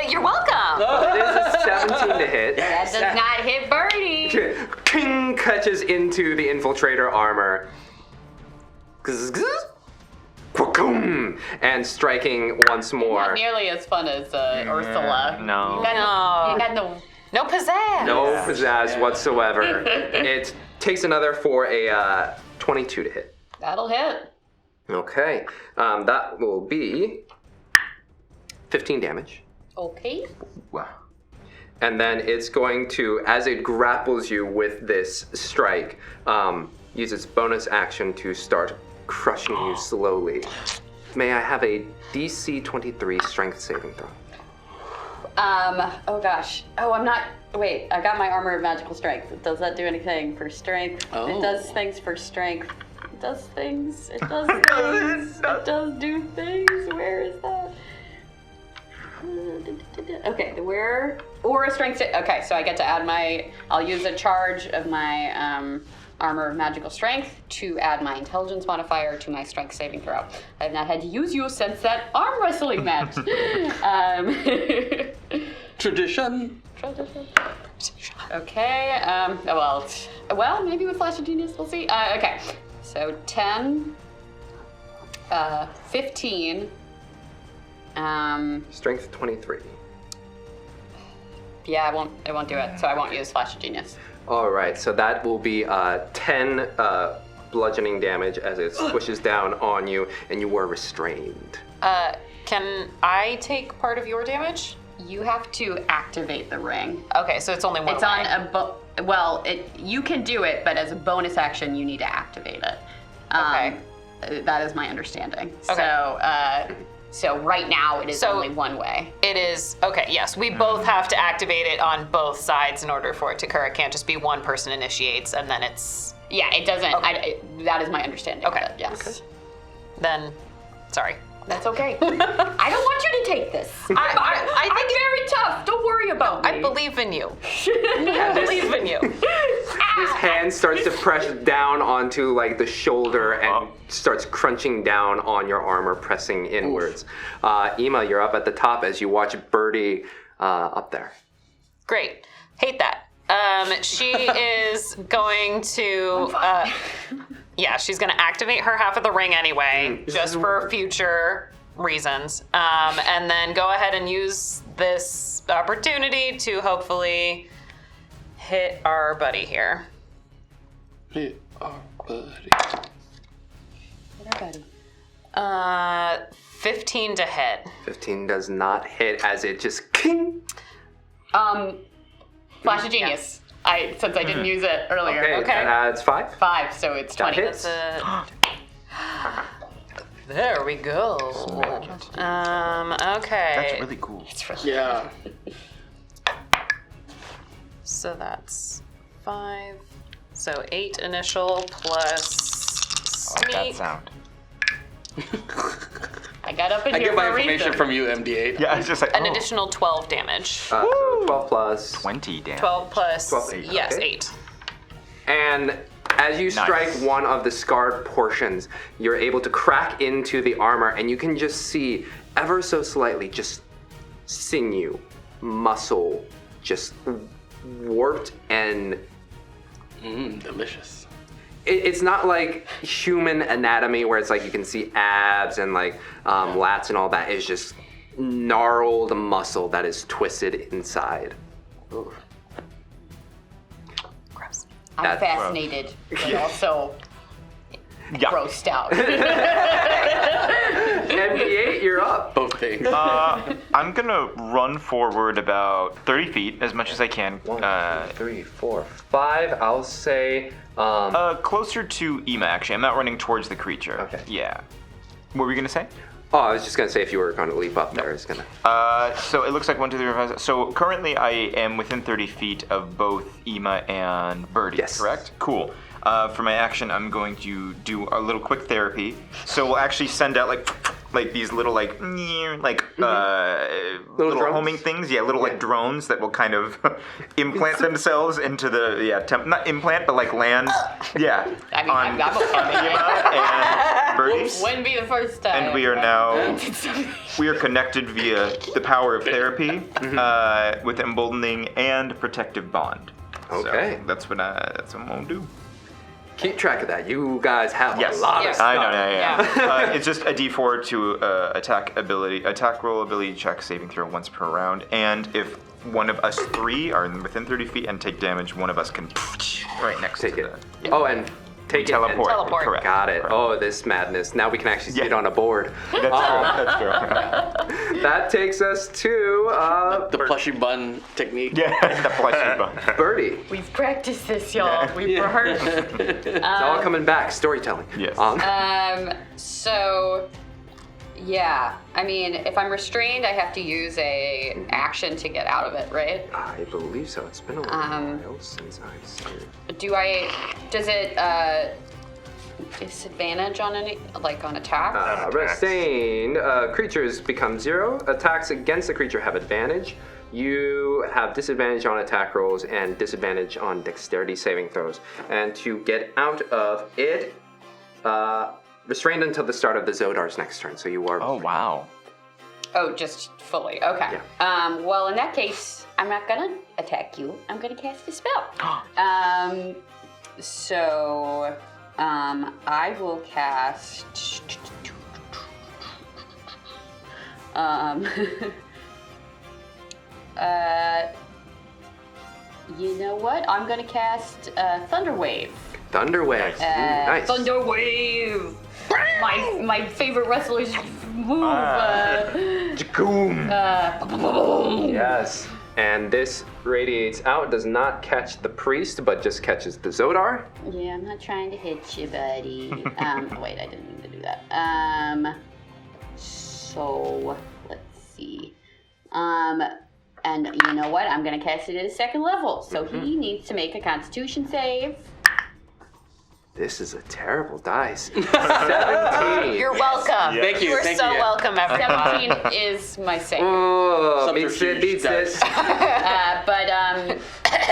[SPEAKER 6] You're welcome.
[SPEAKER 1] This is 17 to hit.
[SPEAKER 3] That does not hit Birdie.
[SPEAKER 1] King catches into the infiltrator armor. And striking once more.
[SPEAKER 3] Not nearly as fun as Ursula.
[SPEAKER 4] No.
[SPEAKER 3] You got
[SPEAKER 6] No pizzazz.
[SPEAKER 1] No pizzazz whatsoever. It takes another for a 22 to hit.
[SPEAKER 3] That'll hit.
[SPEAKER 1] Okay, that will be 15 damage.
[SPEAKER 3] Okay.
[SPEAKER 4] Wow.
[SPEAKER 1] And then it's going to, as it grapples you with this strike, use its bonus action to start crushing you slowly. May I have a DC 23 strength saving throw?
[SPEAKER 3] Oh gosh. Oh, I'm not. Wait, I got my armor of magical strength. Does that do anything for strength?
[SPEAKER 5] Oh.
[SPEAKER 3] It does things for strength. It does things. It does things. It does do things. Where is that? Okay, the where or a strength. Okay, so I get to add my. I'll use a charge of my armor of magical strength to add my intelligence modifier to my strength saving throw. I have not had to use you since that arm wrestling match.
[SPEAKER 5] Tradition.
[SPEAKER 3] Okay. Well, maybe with Flash of Genius, we'll see. Okay. So 10, 15.
[SPEAKER 1] Strength 23.
[SPEAKER 3] Yeah, I won't do it. So I won't use Flash of Genius.
[SPEAKER 1] All right, so that will be 10 bludgeoning damage as it squishes down on you, and you are restrained.
[SPEAKER 6] Can I take part of your damage?
[SPEAKER 3] You have to activate the ring.
[SPEAKER 6] Okay, so it's only one.
[SPEAKER 3] It's on a you can do it, but as a bonus action, you need to activate it.
[SPEAKER 6] Okay.
[SPEAKER 3] That is my understanding.
[SPEAKER 6] Okay.
[SPEAKER 3] So right now it is only one way.
[SPEAKER 6] It is okay. Yes, we both have to activate it on both sides in order for it to occur. It can't just be one person initiates and then it's.
[SPEAKER 3] Yeah, it doesn't.
[SPEAKER 6] Okay.
[SPEAKER 3] That is my understanding.
[SPEAKER 6] Okay.
[SPEAKER 3] But yes.
[SPEAKER 6] Okay. Then, sorry.
[SPEAKER 3] That's okay. I don't want you to take this. I think it's very tough. Don't worry about me.
[SPEAKER 6] I believe in you. I believe in you.
[SPEAKER 1] His hand starts to press down onto like the shoulder and starts crunching down on your armor, pressing inwards. Ema, you're up at the top as you watch Birdie up there.
[SPEAKER 6] Great. Hate that. She is going to. Yeah, she's going to activate her half of the ring anyway, just for future reasons. And then go ahead and use this opportunity to hopefully hit our buddy here.
[SPEAKER 5] Hit our buddy.
[SPEAKER 3] Hit our buddy.
[SPEAKER 6] 15 to hit.
[SPEAKER 1] 15 does not hit as it just king.
[SPEAKER 3] Flash of Genius. Since I didn't use it earlier.
[SPEAKER 1] Okay, that adds 5.
[SPEAKER 3] 5, so it's 20.
[SPEAKER 1] That hits.
[SPEAKER 6] There we go. Okay.
[SPEAKER 4] That's really cool.
[SPEAKER 5] Yeah.
[SPEAKER 6] So that's 5. So 8 initial plus
[SPEAKER 4] I like that
[SPEAKER 6] sneak.
[SPEAKER 4] sound.
[SPEAKER 3] I got up in
[SPEAKER 5] I
[SPEAKER 3] here
[SPEAKER 5] get my
[SPEAKER 3] for a
[SPEAKER 5] information
[SPEAKER 3] reason.
[SPEAKER 5] from you, MD8.
[SPEAKER 4] Yeah, it's just like
[SPEAKER 6] An additional 12 damage.
[SPEAKER 1] So 12 plus.
[SPEAKER 4] 20 damage.
[SPEAKER 6] 12 plus
[SPEAKER 1] 12, 8,
[SPEAKER 6] yes,
[SPEAKER 1] okay.
[SPEAKER 6] 8.
[SPEAKER 1] And as you strike one of the scarred portions, you're able to crack into the armor, and you can just see ever so slightly just sinew, muscle, just warped and.
[SPEAKER 5] Delicious.
[SPEAKER 1] It's not like human anatomy where it's like you can see abs and like lats and all that. It's just gnarled muscle that is twisted inside. Ooh.
[SPEAKER 6] Gross.
[SPEAKER 3] I'm
[SPEAKER 1] That's
[SPEAKER 3] fascinated, but also grossed out.
[SPEAKER 1] MD8, you're up.
[SPEAKER 5] Both things.
[SPEAKER 4] I'm gonna run forward about 30 feet as much as I can.
[SPEAKER 1] 1, 2, 3, 4, 5. I'll say.
[SPEAKER 4] Closer to Ema, actually. I'm not running towards the creature.
[SPEAKER 1] Okay.
[SPEAKER 4] Yeah. What were you gonna say?
[SPEAKER 1] Oh, I was just gonna say if you were gonna leap up there, it's gonna.
[SPEAKER 4] So it looks like 1, 2, 3, 4, 5. So currently I am within 30 feet of both Ema and Birdie.
[SPEAKER 1] Yes.
[SPEAKER 4] Correct? Cool. For my action, I'm going to do a little quick therapy. So we'll actually send out like these little little
[SPEAKER 1] drones?
[SPEAKER 4] homing things. Yeah, little like drones that will kind of implant themselves into the not implant but like land. Yeah.
[SPEAKER 3] I mean,
[SPEAKER 4] on
[SPEAKER 3] I'm okay.
[SPEAKER 4] Ema and Birdie.
[SPEAKER 3] Wouldn't be the first time.
[SPEAKER 4] And we are now connected via the power of therapy with emboldening and protective bond.
[SPEAKER 1] Okay.
[SPEAKER 4] So that's what I'm gonna do.
[SPEAKER 1] Keep track of that. You guys have a lot of stuff.
[SPEAKER 4] I know. Yeah. It's just a D4 to attack roll ability check saving throw once per round, and if one of us 3 are within 30 feet and take damage, one of us can right next
[SPEAKER 1] Take
[SPEAKER 4] to
[SPEAKER 1] it.
[SPEAKER 4] the
[SPEAKER 1] Oh, and take
[SPEAKER 4] teleport.
[SPEAKER 1] it. And
[SPEAKER 6] Teleport.
[SPEAKER 4] Correct.
[SPEAKER 1] Got it.
[SPEAKER 4] Correct.
[SPEAKER 1] Oh, this madness. Now we can actually see it on a board.
[SPEAKER 4] That's true. That's true.
[SPEAKER 1] That takes us to
[SPEAKER 5] The plushy bun technique.
[SPEAKER 4] Yeah, the plushy bun.
[SPEAKER 1] Birdie.
[SPEAKER 3] We've practiced this, y'all. We've rehearsed.
[SPEAKER 1] It's all coming back. Storytelling.
[SPEAKER 4] Yes.
[SPEAKER 3] So, yeah. I mean, if I'm restrained, I have to use a action to get out of it, right?
[SPEAKER 1] I believe so. It's been a while since I've seen it.
[SPEAKER 3] Does it disadvantage on any, like on attack?
[SPEAKER 1] Restrained creatures become 0. Attacks against the creature have advantage. You have disadvantage on attack rolls and disadvantage on dexterity saving throws. And to get out of it, restrained until the start of the Zodar's next turn. So you are.
[SPEAKER 4] Oh wow.
[SPEAKER 3] Oh, just fully. Okay.
[SPEAKER 1] Yeah.
[SPEAKER 3] Well, in that case, I'm not gonna attack you. I'm gonna cast a spell. So, I will cast. You know what? I'm gonna cast Thunder Wave.
[SPEAKER 1] Thunder Wave. Nice.
[SPEAKER 3] Thunder Wave. My favorite wrestler's move.
[SPEAKER 1] Jagoom. Yes. And this radiates out, does not catch the priest, but just catches the Zodar.
[SPEAKER 3] Yeah, I'm not trying to hit you, buddy. Wait, I didn't mean to do that. So let's see. And you know what? I'm gonna cast it at a 2nd level, so he needs to make a Constitution save.
[SPEAKER 1] This is a terrible dice. 17.
[SPEAKER 6] You're welcome.
[SPEAKER 5] Yeah. Thank you,
[SPEAKER 6] You are
[SPEAKER 5] thank
[SPEAKER 6] so
[SPEAKER 5] you.
[SPEAKER 6] welcome, everyone.
[SPEAKER 3] 17 is my save.
[SPEAKER 1] Oh, beats it, beats it.
[SPEAKER 3] But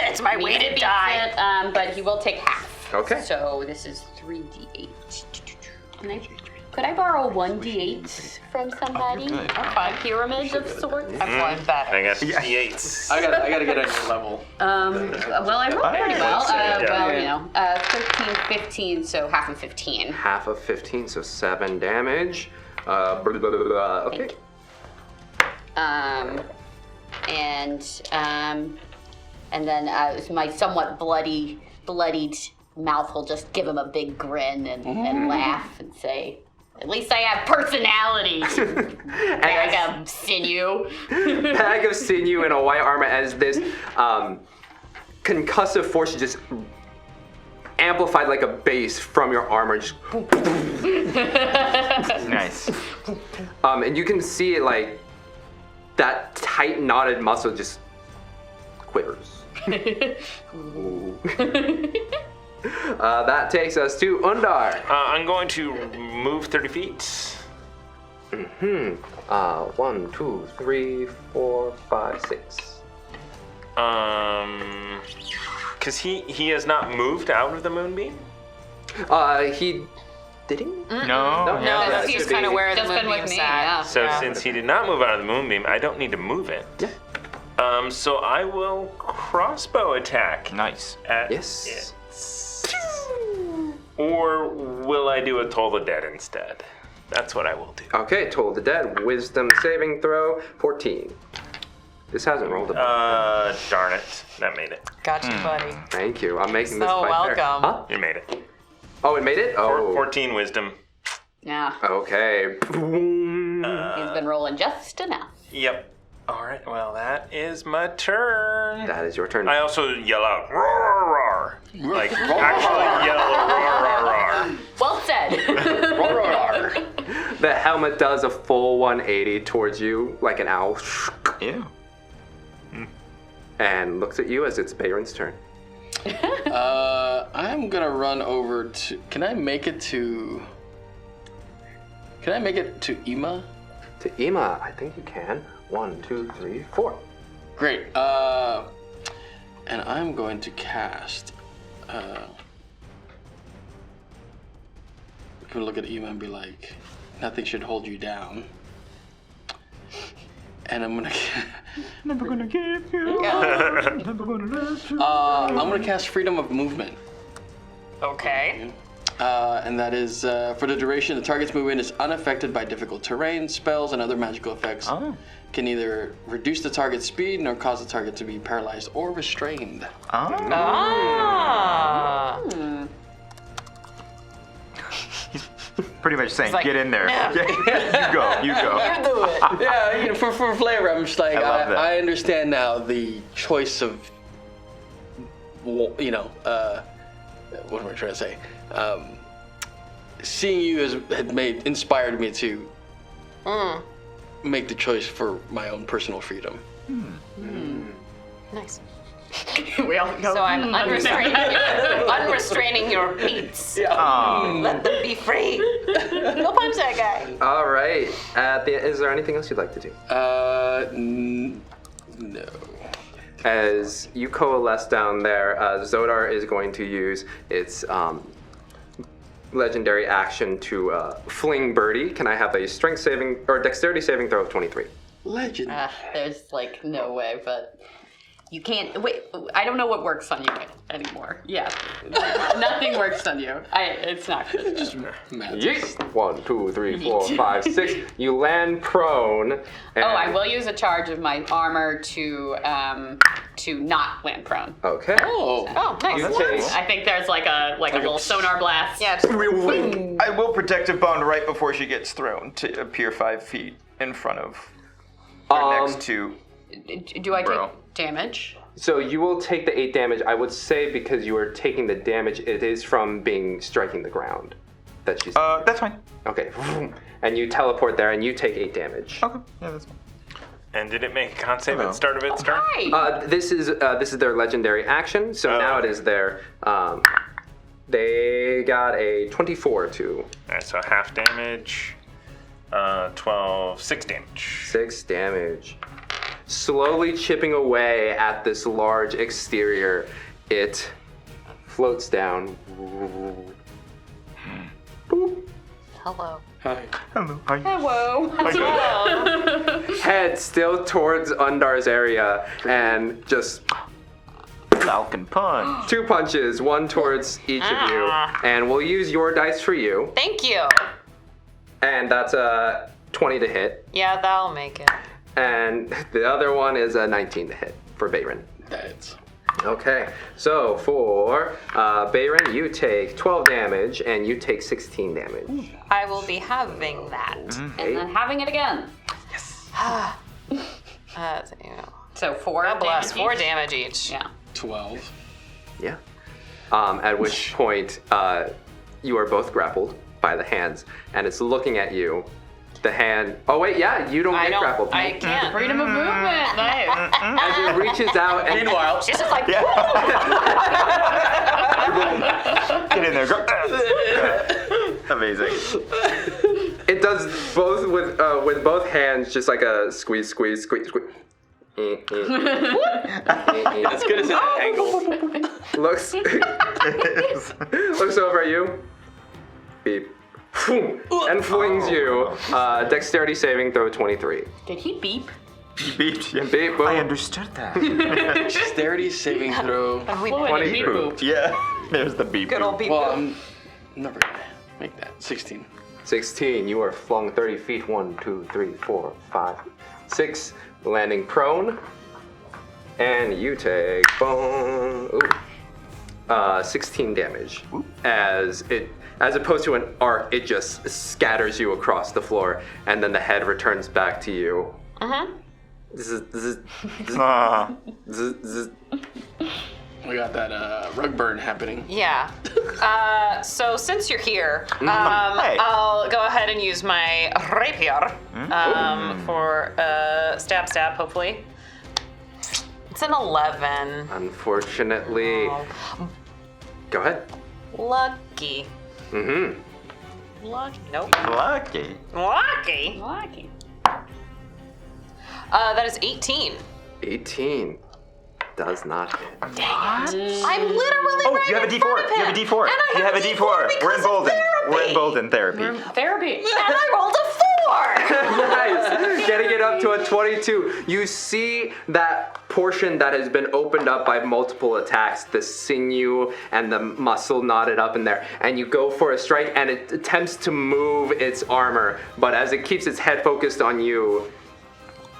[SPEAKER 6] It's my weighted
[SPEAKER 3] beats
[SPEAKER 6] die.
[SPEAKER 3] it, but he will take half.
[SPEAKER 1] Okay.
[SPEAKER 3] So this is 3d8. Could I borrow 1d8 from somebody? A pyramid of sorts?
[SPEAKER 6] I'm going back.
[SPEAKER 7] I got D8s.
[SPEAKER 5] I gotta get on your level.
[SPEAKER 3] Well, I rolled pretty well.
[SPEAKER 7] Yeah.
[SPEAKER 3] 13, 15, so half of 15.
[SPEAKER 1] Half of 15, so 7 damage. Okay.
[SPEAKER 3] And then my somewhat bloodied mouth will just give him a big grin and laugh and say, "At least I have personality." Bag of sinew.
[SPEAKER 1] Bag of sinew in a white armor as this concussive force just amplified like a bass from your armor. Just
[SPEAKER 4] Nice.
[SPEAKER 1] and you can see it like that tight knotted muscle just quivers. Ooh. That takes us to Undar.
[SPEAKER 7] I'm going to move 30 feet.
[SPEAKER 1] 1, 2, 3, 4, 5, 6.
[SPEAKER 7] Because he has not moved out of the moonbeam?
[SPEAKER 1] He did he?
[SPEAKER 4] No.
[SPEAKER 6] No, he's kind of where the
[SPEAKER 3] Just been with
[SPEAKER 6] moonbeam's
[SPEAKER 3] me,
[SPEAKER 6] at.
[SPEAKER 3] yeah.
[SPEAKER 7] So since he did not move out of the moonbeam, I don't need to move it.
[SPEAKER 1] Yeah.
[SPEAKER 7] So I will crossbow attack
[SPEAKER 4] Nice.
[SPEAKER 7] at
[SPEAKER 1] Yes.
[SPEAKER 7] it. Or will I do a Toll the Dead instead? That's what I will do.
[SPEAKER 1] Okay, Toll the Dead. Wisdom saving throw, 14. This hasn't rolled a
[SPEAKER 7] Darn it. That made it.
[SPEAKER 6] Got you, buddy.
[SPEAKER 1] Thank you. I'm making this
[SPEAKER 6] So
[SPEAKER 1] fight fair.
[SPEAKER 6] welcome.
[SPEAKER 1] Huh?
[SPEAKER 7] You made it.
[SPEAKER 1] Oh, it made it? Oh.
[SPEAKER 7] 14 wisdom.
[SPEAKER 3] Yeah,
[SPEAKER 1] Okay.
[SPEAKER 3] he's been rolling just enough.
[SPEAKER 7] Yep. All right. Well, that is my turn.
[SPEAKER 1] That is your turn.
[SPEAKER 7] I also yell out, roar, roar, roar. Like, actually yell, roar, roar, roar.
[SPEAKER 3] Well said.
[SPEAKER 1] The helmet does a full 180 towards you, like an owl.
[SPEAKER 4] Yeah.
[SPEAKER 1] And looks at you as it's Bayron's turn.
[SPEAKER 5] I'm gonna run over to. Can I make it to Ima?
[SPEAKER 1] To Ima, I think you can. 1, 2, 3, 4.
[SPEAKER 5] Great. And I'm going to cast. I'm gonna look at Ima and be like, nothing should hold you down. And I'm gonna.
[SPEAKER 4] Never gonna give you. Never gonna let you.
[SPEAKER 5] I'm gonna cast Freedom of Movement.
[SPEAKER 6] Okay.
[SPEAKER 5] And that is for the duration. The target's movement is unaffected by difficult terrain, spells, and other magical effects.
[SPEAKER 4] Oh.
[SPEAKER 5] Can neither reduce the target's speed nor cause the target to be paralyzed or restrained.
[SPEAKER 4] Oh.
[SPEAKER 6] Ah.
[SPEAKER 4] Pretty much saying,
[SPEAKER 6] like,
[SPEAKER 4] get in there.
[SPEAKER 6] no.
[SPEAKER 4] You go. You go.
[SPEAKER 6] You do it.
[SPEAKER 5] Yeah, for flavor, I'm just like,
[SPEAKER 4] I love that.
[SPEAKER 5] I understand now the choice of, what am I trying to say? Seeing you had inspired me to make the choice for my own personal freedom.
[SPEAKER 6] Nice.
[SPEAKER 3] We all go.
[SPEAKER 6] So I'm unrestraining your meats. Let them be free. Go punch that guy.
[SPEAKER 1] All right. Is there anything else you'd like to do?
[SPEAKER 5] No.
[SPEAKER 1] As you coalesce down there, Zodar is going to use its legendary action to fling Birdie. Can I have a strength saving or dexterity saving throw of 23?
[SPEAKER 5] Legend.
[SPEAKER 3] There's like no way, but you can't. Wait, I don't know what works on you anymore. Yeah, nothing works on you. It's not good.
[SPEAKER 5] Just magic.
[SPEAKER 1] Yeet. 1, 2, 3, 4, 5, 6. You land prone. And
[SPEAKER 3] I will use a charge of my armor to not land prone.
[SPEAKER 1] Okay.
[SPEAKER 6] Oh, nice.
[SPEAKER 1] You take
[SPEAKER 3] I think there's like a little sonar blast.
[SPEAKER 6] Yeah.
[SPEAKER 4] I will protective bond right before she gets thrown to appear 5 feet in front of her next to.
[SPEAKER 3] Do I
[SPEAKER 4] Bro.
[SPEAKER 3] take damage?
[SPEAKER 1] So you will take the 8 damage. I would say because you are taking the damage, it is from striking the ground. That she's.
[SPEAKER 4] That's fine.
[SPEAKER 1] Okay. And you teleport there, and you take 8 damage.
[SPEAKER 4] Okay. Yeah, that's fine.
[SPEAKER 7] And did it make a con save at the start of its turn?
[SPEAKER 3] Right.
[SPEAKER 1] This is their legendary action. So now it is their. They got a 24 to.
[SPEAKER 7] All right, so half damage. 12, 6 damage.
[SPEAKER 1] 6 damage. Slowly chipping away at this large exterior, it floats down. Boop.
[SPEAKER 6] Hello.
[SPEAKER 5] Hi.
[SPEAKER 4] Hello. Hi.
[SPEAKER 3] Whoa.
[SPEAKER 1] Head still towards Undar's area, and just
[SPEAKER 4] Falcon punch.
[SPEAKER 1] 2 punches, 1 towards each of you, and we'll use your dice for you,
[SPEAKER 6] Thank you.
[SPEAKER 1] and that's a 20 to hit,
[SPEAKER 6] Yeah, that'll make it.
[SPEAKER 1] and the other one is a 19 to hit for Bayron.
[SPEAKER 5] That's.
[SPEAKER 1] Okay, so for Bayron, you take 12 damage, and you take 16 damage.
[SPEAKER 6] I will be having that.
[SPEAKER 3] And then having it again. So 4
[SPEAKER 6] God bless.
[SPEAKER 3] damage
[SPEAKER 6] 4
[SPEAKER 3] each?
[SPEAKER 6] damage each.
[SPEAKER 3] Yeah.
[SPEAKER 5] 12.
[SPEAKER 1] Yeah. At which point, you are both grappled by the hands, and it's looking at you. The hand. Oh wait, yeah, you don't get grappled.
[SPEAKER 6] I can't.
[SPEAKER 3] Freedom of movement. Nice.
[SPEAKER 1] As it reaches out, and
[SPEAKER 5] Meanwhile,
[SPEAKER 6] She's just like,
[SPEAKER 4] Get in there. Go. Amazing.
[SPEAKER 1] it does both with both hands, just like a squeeze, squeeze, squeeze, squeeze.
[SPEAKER 5] as good as an angle.
[SPEAKER 1] Looks over at you. Beep. And flings you. Dexterity saving throw 23.
[SPEAKER 3] Did he beep?
[SPEAKER 4] Beeped. Yeah.
[SPEAKER 1] Beep, boom.
[SPEAKER 4] I understood that.
[SPEAKER 5] Dexterity saving throw.
[SPEAKER 3] Fluid, beep boop.
[SPEAKER 4] Yeah. There's the beep.
[SPEAKER 6] good old beep.
[SPEAKER 5] Well, I'm never gonna make that. 16.
[SPEAKER 1] 16. You are flung 30 feet. 1, 2, 3, 4, 5, 6. Landing prone. And you take 16 damage. As opposed to an arc, it just scatters you across the floor, and then the head returns back to you
[SPEAKER 5] We got that rug burn happening.
[SPEAKER 6] Yeah. So since you're here,
[SPEAKER 4] Hey.
[SPEAKER 6] I'll go ahead and use my rapier for stab, hopefully. It's an 11.
[SPEAKER 1] Unfortunately.
[SPEAKER 6] Oh.
[SPEAKER 1] Go ahead.
[SPEAKER 6] Lucky.
[SPEAKER 1] Mm-hmm.
[SPEAKER 6] Lucky. Nope.
[SPEAKER 4] Lucky.
[SPEAKER 6] Lucky.
[SPEAKER 3] Lucky.
[SPEAKER 6] That is 18.
[SPEAKER 1] 18. Does not hit.
[SPEAKER 6] I'm literally
[SPEAKER 4] Oh,
[SPEAKER 6] right
[SPEAKER 4] you have a
[SPEAKER 6] in front
[SPEAKER 4] D4.
[SPEAKER 6] of
[SPEAKER 4] You have a
[SPEAKER 6] him.
[SPEAKER 4] D4.
[SPEAKER 6] And I
[SPEAKER 4] You have a
[SPEAKER 6] D4
[SPEAKER 4] D4. We're
[SPEAKER 6] because of
[SPEAKER 4] emboldened.
[SPEAKER 6] therapy.
[SPEAKER 4] We're emboldened therapy.
[SPEAKER 3] Therapy.
[SPEAKER 6] And I rolled a 4.
[SPEAKER 1] Nice. Getting it up to a 22. You see that portion that has been opened up by multiple attacks, the sinew and the muscle knotted up in there, and you go for a strike and it attempts to move its armor, but as it keeps its head focused on you,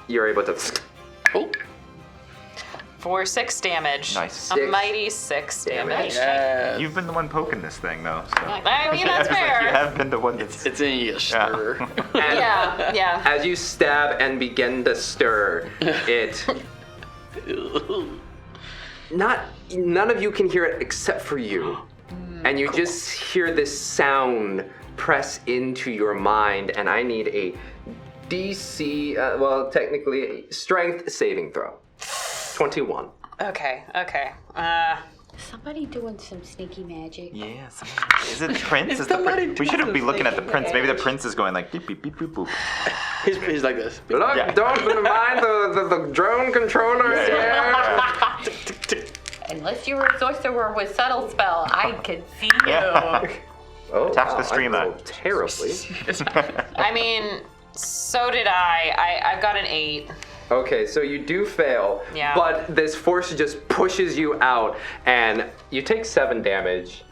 [SPEAKER 1] you're able to...
[SPEAKER 6] Oh. For 6 damage.
[SPEAKER 4] Nice.
[SPEAKER 6] A
[SPEAKER 1] 6
[SPEAKER 6] mighty 6 damage.
[SPEAKER 5] Yeah.
[SPEAKER 4] You've been the one poking this thing, though. So.
[SPEAKER 6] I mean, that's fair.
[SPEAKER 4] You have been the one that's...
[SPEAKER 5] It's in you, stir.
[SPEAKER 1] And
[SPEAKER 6] Yeah.
[SPEAKER 1] as you stab and begin to stir, it... None of you can hear it except for you. And you just hear this sound press into your mind, and I need a DC, technically, strength saving throw. 21.
[SPEAKER 6] Okay.
[SPEAKER 3] Somebody doing some sneaky magic.
[SPEAKER 4] Yeah, is it the prince? Is the
[SPEAKER 5] somebody
[SPEAKER 4] we shouldn't be
[SPEAKER 5] doing
[SPEAKER 4] looking at the
[SPEAKER 5] something?
[SPEAKER 4] prince. Maybe the prince is going like beep beep beep boop boop.
[SPEAKER 5] He's like this.
[SPEAKER 1] Look,
[SPEAKER 4] Yeah.
[SPEAKER 1] don't mind the drone controllers here.
[SPEAKER 3] Unless you're a sorcerer with subtle spell, I can see you.
[SPEAKER 4] Yeah.
[SPEAKER 1] Oh,
[SPEAKER 4] Tap the
[SPEAKER 1] wow,
[SPEAKER 4] stream
[SPEAKER 1] I
[SPEAKER 4] out.
[SPEAKER 1] rolled terribly.
[SPEAKER 6] I mean, so did I. I've got an 8.
[SPEAKER 1] Okay, so you do fail,
[SPEAKER 6] Yeah.
[SPEAKER 1] but this force just pushes you out, and you take 7 damage.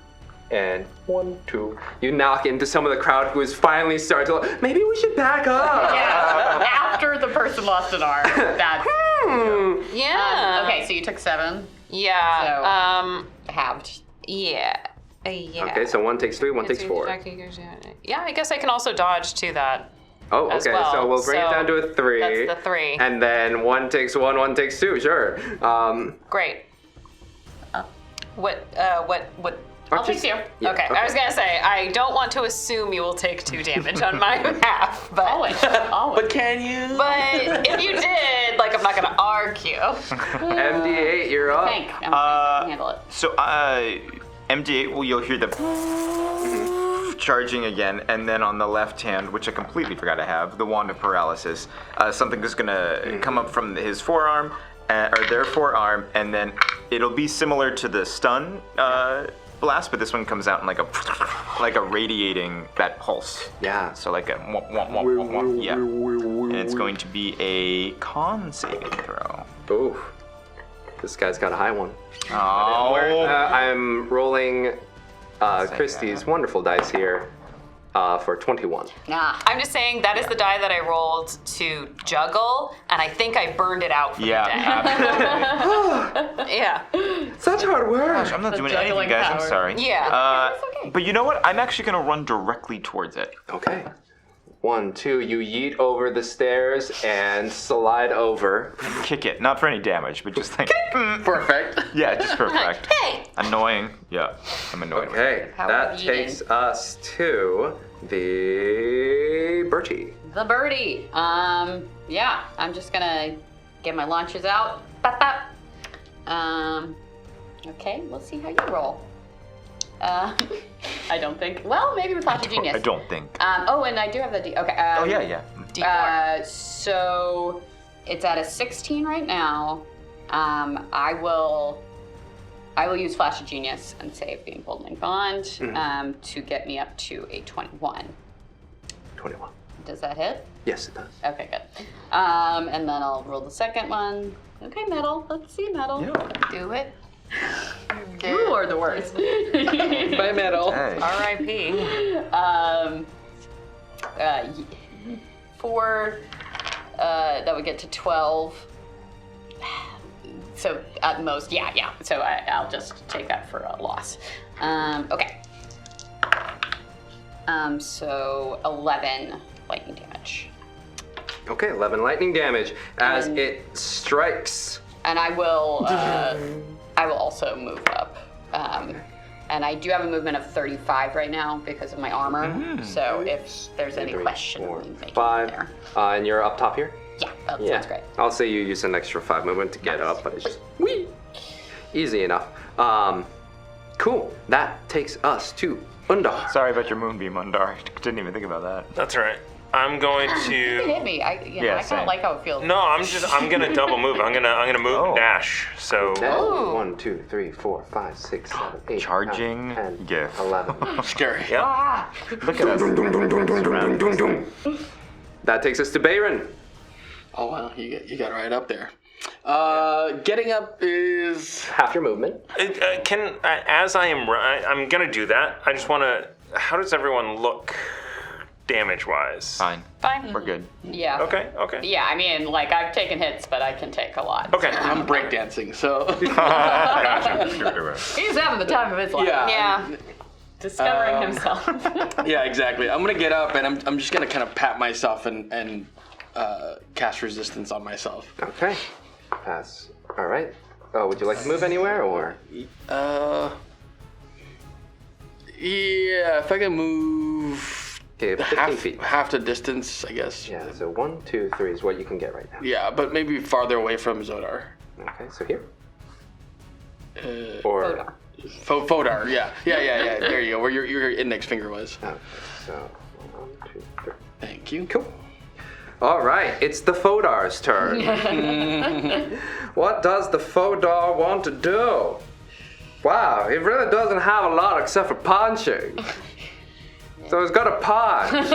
[SPEAKER 1] And 1, 2, you knock into some of the crowd who is finally starting to. Maybe we should back up.
[SPEAKER 3] Yeah. After the person lost an arm. That's
[SPEAKER 6] Yeah.
[SPEAKER 3] okay. So you took 7.
[SPEAKER 6] Yeah.
[SPEAKER 3] Halved.
[SPEAKER 6] Yeah. Yeah.
[SPEAKER 1] Okay, so 1 takes 3, 1 takes 4.
[SPEAKER 6] Yeah, I guess I can also dodge to that.
[SPEAKER 1] Oh,
[SPEAKER 6] as
[SPEAKER 1] okay.
[SPEAKER 6] well,
[SPEAKER 1] So we'll bring it
[SPEAKER 6] so
[SPEAKER 1] down to a 3.
[SPEAKER 6] That's the 3.
[SPEAKER 1] And then 1 takes 1, 1 takes 2. Sure.
[SPEAKER 6] Great. What?
[SPEAKER 3] I'll take 2.
[SPEAKER 1] Yeah,
[SPEAKER 6] Okay, I was gonna say I don't want to assume you will take 2 damage on my behalf, but
[SPEAKER 3] Always.
[SPEAKER 5] But can you?
[SPEAKER 6] but if you did, like, I'm not gonna argue.
[SPEAKER 1] MD8, you're up.
[SPEAKER 3] Thank. I can handle it.
[SPEAKER 4] So MD8, well, you'll hear the charging again, and then on the left hand, which I completely forgot to have, the wand of paralysis. Something is gonna come up from his forearm, or their forearm, and then it'll be similar to the stun blast, but this one comes out in like a radiating that pulse.
[SPEAKER 1] Yeah.
[SPEAKER 4] So like a womp, womp, womp, womp, womp. Yeah. And it's going to be a con saving throw.
[SPEAKER 1] Ooh. This guy's got a high one.
[SPEAKER 4] Oh.
[SPEAKER 1] I'm rolling Christie's wonderful dice here for 21.
[SPEAKER 3] Nah.
[SPEAKER 6] I'm just saying that is the die that I rolled to juggle, and I think I burned it out for the day.
[SPEAKER 4] Absolutely.
[SPEAKER 6] Yeah.
[SPEAKER 1] Such hard work.
[SPEAKER 4] Gosh, I'm not
[SPEAKER 3] The
[SPEAKER 4] doing anything,
[SPEAKER 3] juggling
[SPEAKER 4] guys. I'm
[SPEAKER 3] power.
[SPEAKER 4] sorry.
[SPEAKER 6] Yeah.
[SPEAKER 3] It's okay.
[SPEAKER 4] But you know what? I'm actually going to run directly towards it.
[SPEAKER 1] Okay. 1, 2, you yeet over the stairs and slide over.
[SPEAKER 4] Kick it. Not for any damage, but just like...
[SPEAKER 5] Perfect.
[SPEAKER 4] Yeah, just for effect.
[SPEAKER 6] Hey.
[SPEAKER 4] Annoying. Yeah, I'm annoyed. with it.
[SPEAKER 1] Okay,
[SPEAKER 3] Power
[SPEAKER 1] that
[SPEAKER 3] of eating.
[SPEAKER 1] takes us to the Bertie.
[SPEAKER 3] The birdie. Yeah. I'm just gonna get my launchers out. Bop, bop. Okay. We'll see how you roll. I don't think. Well, maybe with Flash of Genius.
[SPEAKER 4] I don't think.
[SPEAKER 3] Oh, and I do have the D. Okay.
[SPEAKER 4] Oh, yeah.
[SPEAKER 6] D4.
[SPEAKER 3] So it's at a 16 right now. I will use Flash of Genius and save the Emboldening Bond to get me up to a 21.
[SPEAKER 1] 21.
[SPEAKER 3] Does that hit?
[SPEAKER 1] Yes, it does.
[SPEAKER 3] Okay, good. And then I'll roll the second one. Okay, metal. Let's see metal.
[SPEAKER 6] Do it.
[SPEAKER 3] You are the worst.
[SPEAKER 1] By metal.
[SPEAKER 4] Hey.
[SPEAKER 6] R.I.P.
[SPEAKER 3] 4. That would get to 12. So at most, yeah. So I'll just take that for a loss. Okay. So 11 lightning damage.
[SPEAKER 1] Okay, 11 lightning damage as it strikes.
[SPEAKER 3] And I will also move up. And I do have a movement of 35 right now because of my armor. So if there's any question,
[SPEAKER 1] Four,
[SPEAKER 3] we make it
[SPEAKER 1] 5.
[SPEAKER 3] there.
[SPEAKER 1] And you're up top here?
[SPEAKER 3] Yeah, that sounds great.
[SPEAKER 1] I'll say you use an extra 5 movement to get up, but it's just easy enough. Cool. That takes us to Undar.
[SPEAKER 4] Sorry about your moonbeam, Undar. Didn't even think about that.
[SPEAKER 7] That's all right. I'm going
[SPEAKER 3] You can
[SPEAKER 7] to.
[SPEAKER 3] hit me. I kind of
[SPEAKER 4] same.
[SPEAKER 3] like how it feels.
[SPEAKER 7] No, I'm gonna double move. I'm gonna move and dash. So
[SPEAKER 1] 1, 2, 3, 4, 5, 6, 7, 8,
[SPEAKER 4] Charging
[SPEAKER 1] 9, 10,
[SPEAKER 4] gif.
[SPEAKER 1] 11.
[SPEAKER 5] Scary.
[SPEAKER 7] yeah.
[SPEAKER 4] Look at us.
[SPEAKER 1] That takes us to Bayron.
[SPEAKER 5] Oh wow, you got right up there. Getting up is
[SPEAKER 1] Half your movement.
[SPEAKER 7] As I'm gonna do that. I just want to. How does everyone look, damage-wise?
[SPEAKER 4] Fine. We're good.
[SPEAKER 3] Yeah.
[SPEAKER 7] Okay.
[SPEAKER 3] Yeah, I mean, like, I've taken hits, but I can take a lot.
[SPEAKER 7] Okay.
[SPEAKER 5] I'm breakdancing, so
[SPEAKER 3] He's having the time of his life.
[SPEAKER 6] Yeah.
[SPEAKER 3] Discovering himself.
[SPEAKER 5] yeah, exactly. I'm gonna get up and I'm just gonna kind of pat myself and cast resistance on myself.
[SPEAKER 1] Okay. Pass. All right. Oh, would you like to move anywhere, or?
[SPEAKER 5] Yeah, if I can move
[SPEAKER 1] Okay, 15 feet.
[SPEAKER 5] half the distance, I guess.
[SPEAKER 1] Yeah, so 1, 2, 3 is what you can get right now.
[SPEAKER 5] Yeah, but maybe farther away from Zodar.
[SPEAKER 1] Okay, so here. Or.
[SPEAKER 5] Fodar, yeah. There you go, where your index finger was.
[SPEAKER 1] Okay, so 1, 2, 3.
[SPEAKER 5] Thank you.
[SPEAKER 1] Cool. All right, it's the Fodar's turn. What does the Fodar want to do? Wow, he really doesn't have a lot except for punching. So he's gonna punch.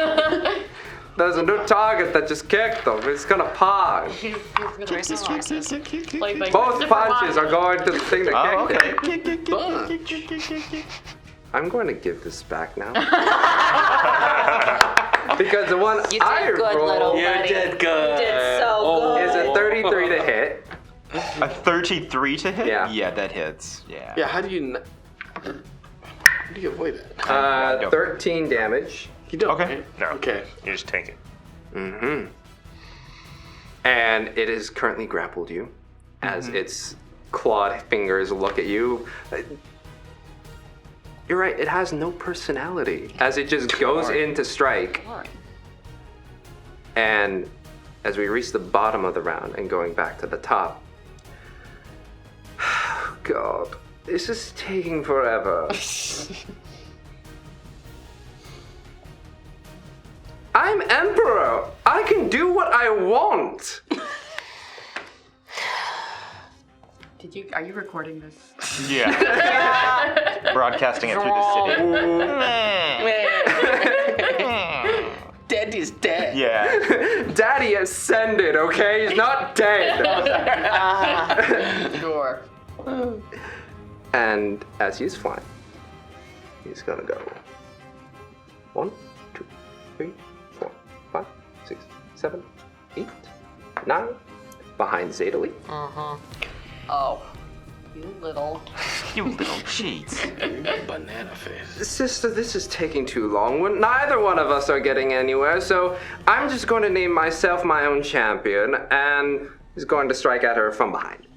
[SPEAKER 1] There's a new target that just kicked him. He's gonna punch. Both punches are going to the thing that kicked him. I'm going to give this back now. Because the one
[SPEAKER 6] You did
[SPEAKER 1] I
[SPEAKER 6] good,
[SPEAKER 1] rolled
[SPEAKER 6] little
[SPEAKER 5] You
[SPEAKER 6] buddy.
[SPEAKER 5] did good.
[SPEAKER 6] You did so good.
[SPEAKER 1] is a 33 to hit.
[SPEAKER 4] A 33 to hit?
[SPEAKER 1] Yeah.
[SPEAKER 4] Yeah, that hits. Yeah.
[SPEAKER 5] Yeah, how do you avoid it?
[SPEAKER 1] 13 damage.
[SPEAKER 5] You don't.
[SPEAKER 4] Okay.
[SPEAKER 5] Right?
[SPEAKER 7] No.
[SPEAKER 5] Okay.
[SPEAKER 7] You just take it.
[SPEAKER 1] Mm-hmm. And it has currently grappled you as its clawed fingers look at you. You're right, it has no personality as it just goes in to strike. And as we reach the bottom of the round and going back to the top, God, this is taking forever. I'm Emperor. I can do what I want.
[SPEAKER 3] Are you recording this?
[SPEAKER 4] Yeah. Broadcasting it through the city.
[SPEAKER 5] Daddy's dead.
[SPEAKER 4] Yeah.
[SPEAKER 1] Daddy ascended, okay? He's not dead.
[SPEAKER 3] Sure.
[SPEAKER 1] And as he's flying, he's gonna go 1, 2, 3, 4, 5, 6, 7, 8, 9, behind Zedali.
[SPEAKER 3] Oh, you little.
[SPEAKER 4] You little cheats.
[SPEAKER 5] Banana face.
[SPEAKER 1] Sister, this is taking too long. Neither one of us are getting anywhere, so I'm just going to name myself my own champion, and he's going to strike at her from behind.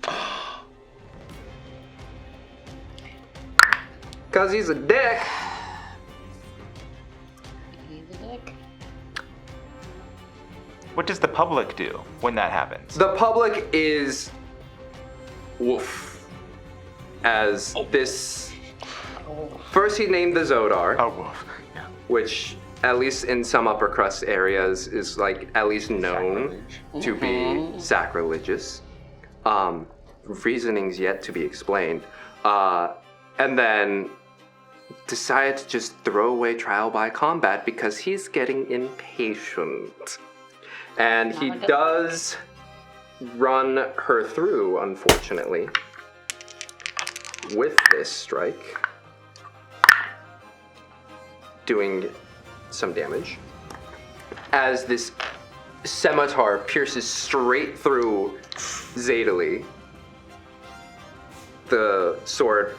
[SPEAKER 1] Because he's a dick.
[SPEAKER 3] He's a dick.
[SPEAKER 4] What does the public do when that happens?
[SPEAKER 1] The public is woof. As this. First, he named the Zodar,
[SPEAKER 4] Oh, woof.
[SPEAKER 1] which, at least in some upper crust areas, is like at least known to be sacrilegious. Reasonings yet to be explained. And then decided to just throw away trial by combat because he's getting impatient. And he does run her through, unfortunately, with this strike, doing some damage. As this scimitar pierces straight through Zedali, the sword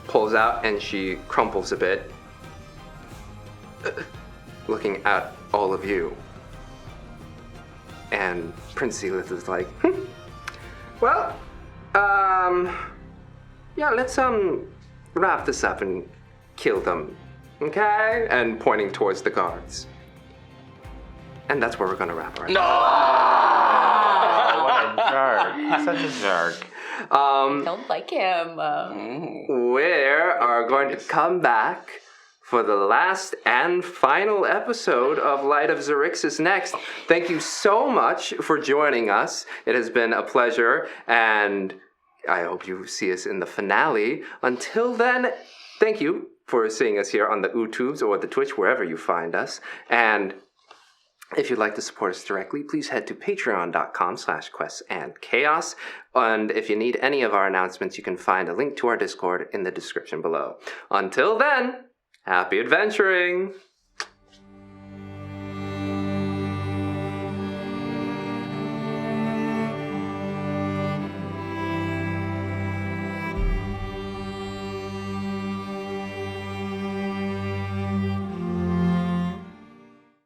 [SPEAKER 1] pulls out and she crumples a bit, looking at all of you. And Prince Xeleth is like, well, yeah, let's wrap this up and kill them, okay? And pointing towards the guards. And that's where we're gonna wrap right now.
[SPEAKER 4] What a jerk. Such a jerk.
[SPEAKER 3] Don't like him.
[SPEAKER 1] We are going to come back for the last and final episode of Light of Xaryxis next. Thank you so much for joining us. It has been a pleasure, and I hope you see us in the finale. Until then, thank you for seeing us here on the YouTubes or the Twitch, wherever you find us. And if you'd like to support us directly, please head to patreon.com/questsandchaos. And if you need any of our announcements, you can find a link to our Discord in the description below. Until then, happy adventuring!